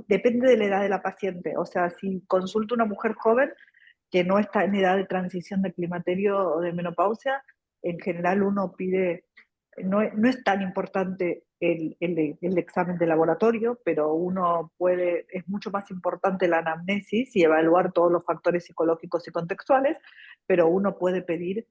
depende de la edad de la paciente. O sea, si consulto a una mujer joven que no está en edad de transición de climaterio o de menopausia, en general uno pide, no es tan importante el examen de laboratorio, pero uno puede, es mucho más importante la anamnesis y evaluar todos los factores psicológicos y contextuales, pero uno puede pedir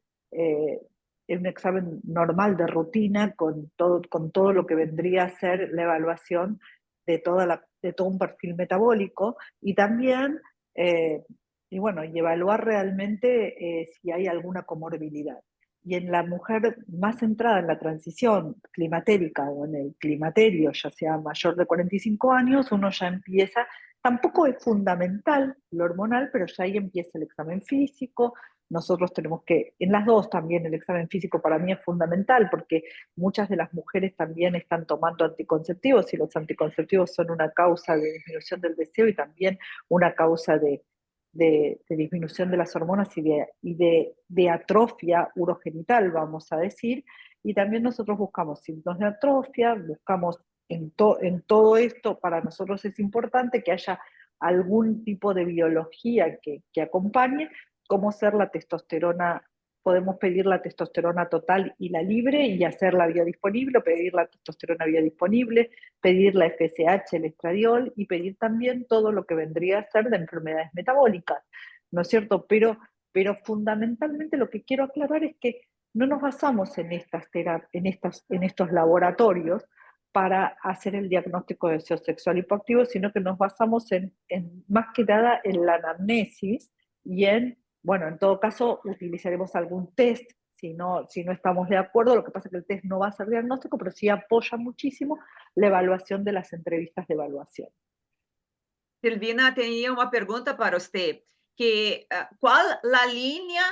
un examen normal de rutina con todo lo que vendría a ser la evaluación de todo un perfil metabólico y también y bueno, y evaluar realmente si hay alguna comorbilidad. Y en la mujer más centrada en la transición climatérica o en el climaterio, ya sea mayor de 45 años, uno ya empieza, tampoco es fundamental lo hormonal, pero ya ahí empieza el examen físico. Nosotros tenemos que, en las dos también el examen físico para mí es fundamental, porque muchas de las mujeres también están tomando anticonceptivos y los anticonceptivos son una causa de disminución del deseo y también una causa de disminución de las hormonas y de atrofia urogenital, vamos a decir, y también nosotros buscamos signos de atrofia, buscamos en todo esto, para nosotros es importante que haya algún tipo de biología que acompañe, cómo ser la testosterona. Podemos pedir la testosterona total y la libre y hacerla biodisponible, o pedir la testosterona biodisponible, pedir la FSH, el estradiol, y pedir también todo lo que vendría a ser de enfermedades metabólicas, ¿no es cierto? Pero fundamentalmente lo que quiero aclarar es que no nos basamos en estos laboratorios para hacer el diagnóstico de deseo sexual hipoactivo, sino que nos basamos más que nada en la anamnesis y bueno, en todo caso utilizaremos algún test si no estamos de acuerdo. Lo que pasa es que el test no va a ser diagnóstico, pero sí apoya muchísimo la evaluación de las entrevistas de evaluación. Silvina, tenía una pregunta para usted. ¿Cuál la línea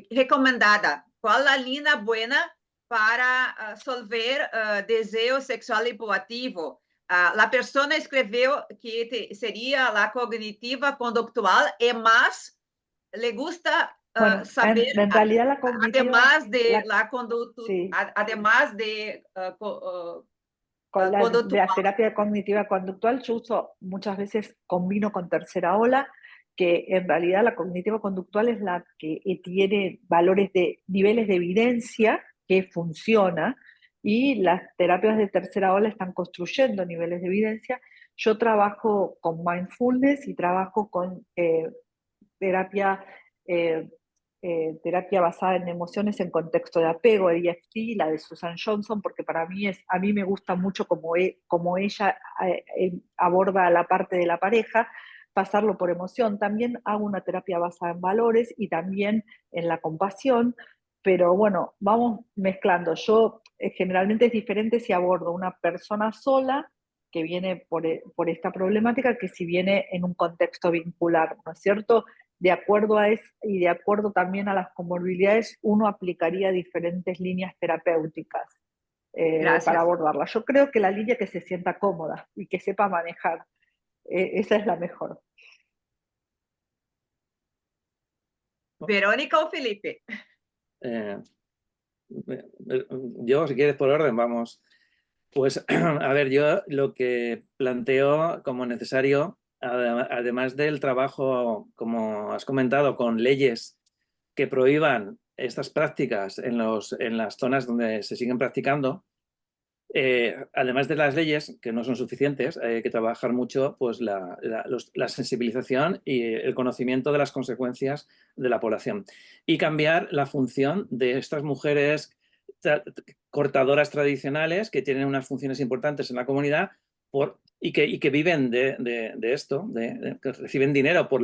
recomendada? ¿Cuál la línea buena para solver deseo sexual hipoactivo? La persona escribió que sería la cognitiva conductual y más le gusta bueno, saber, en realidad la cognitiva, además de la conducta, sí, además de con la conductual. terapia cognitiva conductual, yo uso muchas veces, combino con tercera ola, que en realidad la cognitiva conductual es la que tiene niveles de evidencia que funciona, y las terapias de tercera ola están construyendo niveles de evidencia. Yo trabajo con mindfulness y trabajo con terapia terapia basada en emociones en contexto de apego, EFT, la de Susan Johnson, porque para mí a mí me gusta mucho como ella aborda la parte de la pareja, pasarlo por emoción. También hago una terapia basada en valores y también en la compasión, pero bueno, vamos mezclando. Yo generalmente es diferente si abordo una persona sola que viene por esta problemática que si viene en un contexto vincular, ¿no es cierto? De acuerdo a eso y de acuerdo también a las comorbilidades, uno aplicaría diferentes líneas terapéuticas para abordarlas. Yo creo que la línea que se sienta cómoda y que sepa manejar, esa es la mejor. ¿Verónica o Felipe? Yo, si quieres por orden, vamos. Pues, a ver, yo lo que planteo como necesario, además del trabajo, como has comentado, con leyes que prohíban estas prácticas en las zonas donde se siguen practicando, además de las leyes, que no son suficientes, hay que trabajar mucho pues, la sensibilización y el conocimiento de las consecuencias de la población. Y cambiar la función de estas mujeres cortadoras tradicionales que tienen unas funciones importantes en la comunidad y que viven de esto, que reciben dinero por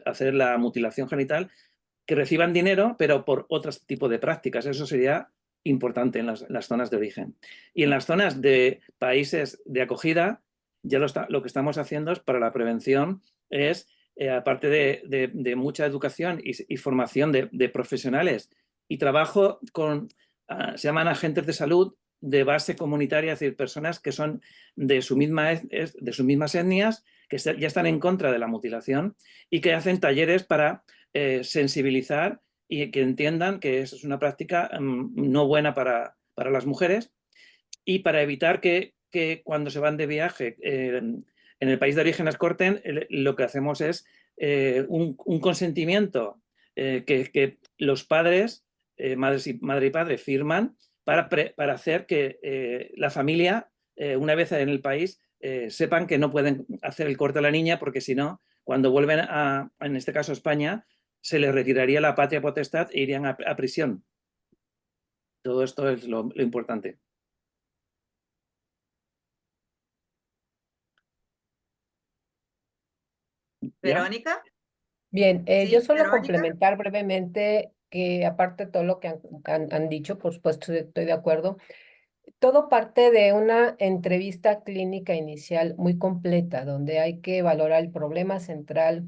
hacer la mutilación genital, que reciban dinero pero por otro tipo de prácticas. Eso sería importante en las zonas de origen. Y en las zonas de países de acogida, ya lo que estamos haciendo es para la prevención es, aparte de mucha educación y formación de profesionales y trabajo con, se llaman agentes de salud de base comunitaria, es decir, personas que son de sus mismas etnias, que ya están en contra de la mutilación y que hacen talleres para sensibilizar y que entiendan que eso es una práctica no buena para las mujeres y para evitar que cuando se van de viaje en el país de origen las corten, lo que hacemos es un consentimiento que los padres, madre y padre, firman para hacer que la familia, una vez en el país, sepan que no pueden hacer el corte a la niña porque si no, cuando vuelven en este caso a España, se les retiraría la patria potestad e irían a prisión. Todo esto es lo importante. Verónica. Bien, Sí, yo solo Verónica. complementar brevemente que aparte de todo lo que han dicho, por supuesto estoy de acuerdo, todo parte de una entrevista clínica inicial muy completa, donde hay que valorar el problema central,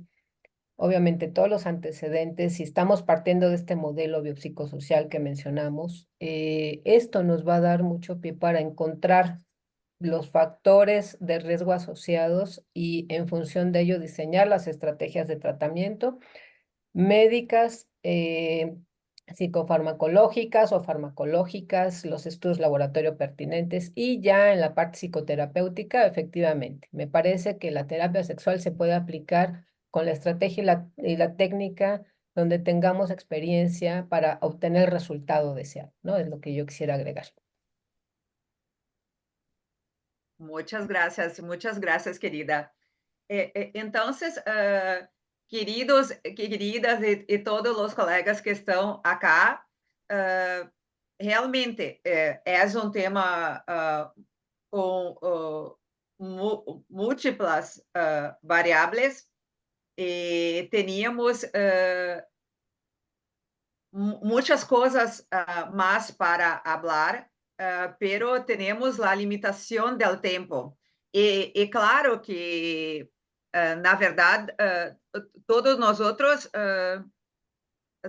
obviamente todos los antecedentes, si estamos partiendo de este modelo biopsicosocial que mencionamos, esto nos va a dar mucho pie para encontrar los factores de riesgo asociados y en función de ello diseñar las estrategias de tratamiento médicas, psicofarmacológicas o farmacológicas, los estudios laboratorio pertinentes y ya en la parte psicoterapéutica, efectivamente, me parece que la terapia sexual se puede aplicar con la estrategia y la técnica donde tengamos experiencia para obtener el resultado deseado, ¿no? Es lo que yo quisiera agregar. Muchas gracias, querida. Entonces, queridos, queridas e todos os colegas que estão acá, realmente é tema com múltiplas variáveis e teníamos muitas coisas mais para falar, pero tenemos la limitación del tiempo. Y claro que, na verdade, todos nosotros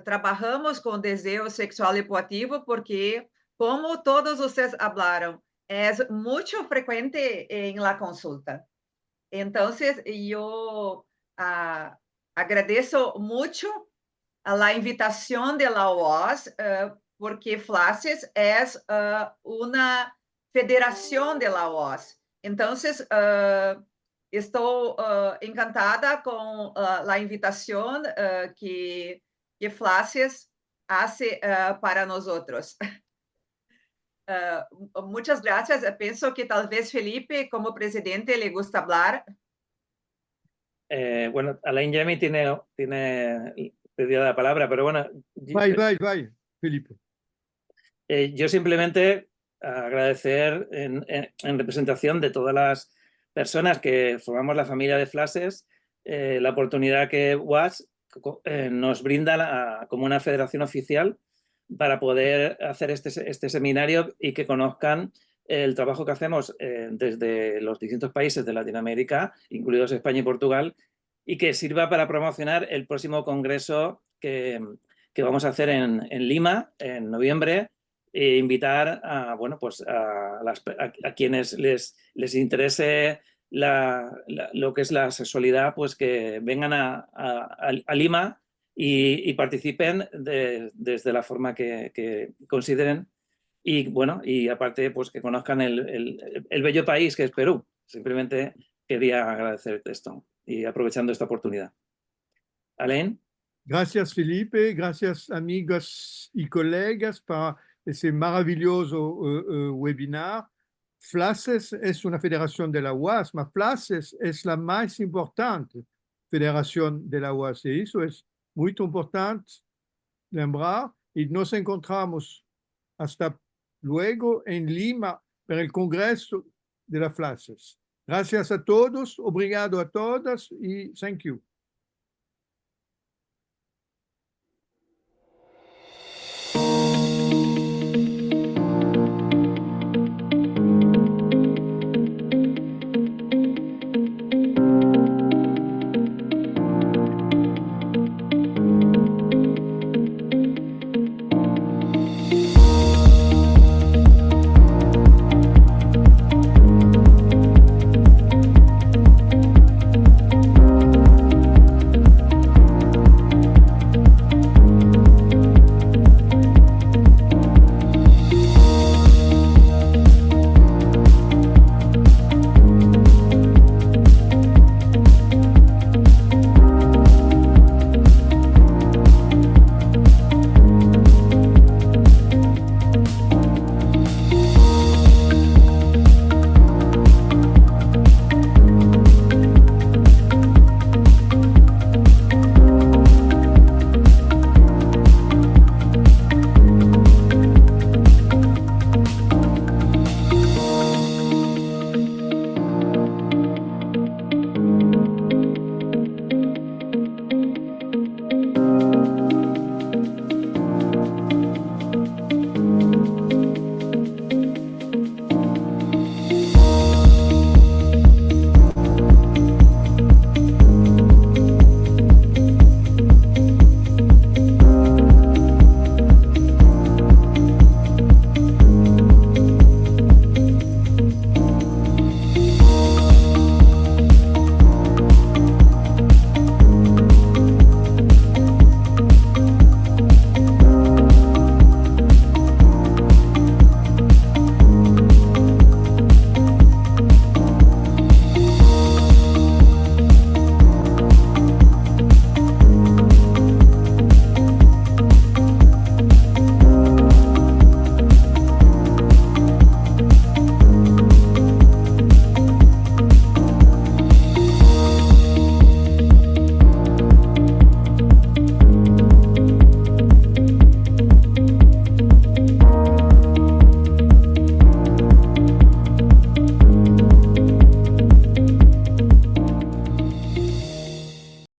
trabajamos con deseo sexual hipoactivo porque, como todos ustedes hablaron, es mucho frecuente en la consulta. Entonces, yo agradezco mucho a la invitación de la OAS, porque FLACES es una federación de la OAS. Entonces, estoy encantada con la invitación que FLACES hace para nosotros. Muchas gracias. Pienso que tal vez Felipe, como presidente, le gusta hablar. Bueno, Alain Jami tiene pedido la palabra, pero bueno. Vai, Felipe. Yo simplemente agradecer en representación de todas las personas que formamos la familia de FLACES la oportunidad que WAS nos brinda como una federación oficial para poder hacer este seminario y que conozcan el trabajo que hacemos desde los distintos países de Latinoamérica, incluidos España y Portugal, y que sirva para promocionar el próximo congreso que vamos a hacer en Lima en noviembre e invitar a, bueno, pues a quienes les interese lo que es la sexualidad, pues que vengan a Lima y participen desde la forma que consideren y bueno, y aparte pues que conozcan el bello país que es Perú. Simplemente quería agradecer esto y aprovechando esta oportunidad. Alain. Gracias, Felipe. Gracias, amigas y colegas, para ese maravilloso webinar. FLACES es una federación de la UAS, pero FLACES es la más importante federación de la UAS. Y eso es muy importante lembrar. Y nos encontramos hasta luego en Lima para el Congreso de la FLACES. Gracias a todos, obrigado a todas y thank you.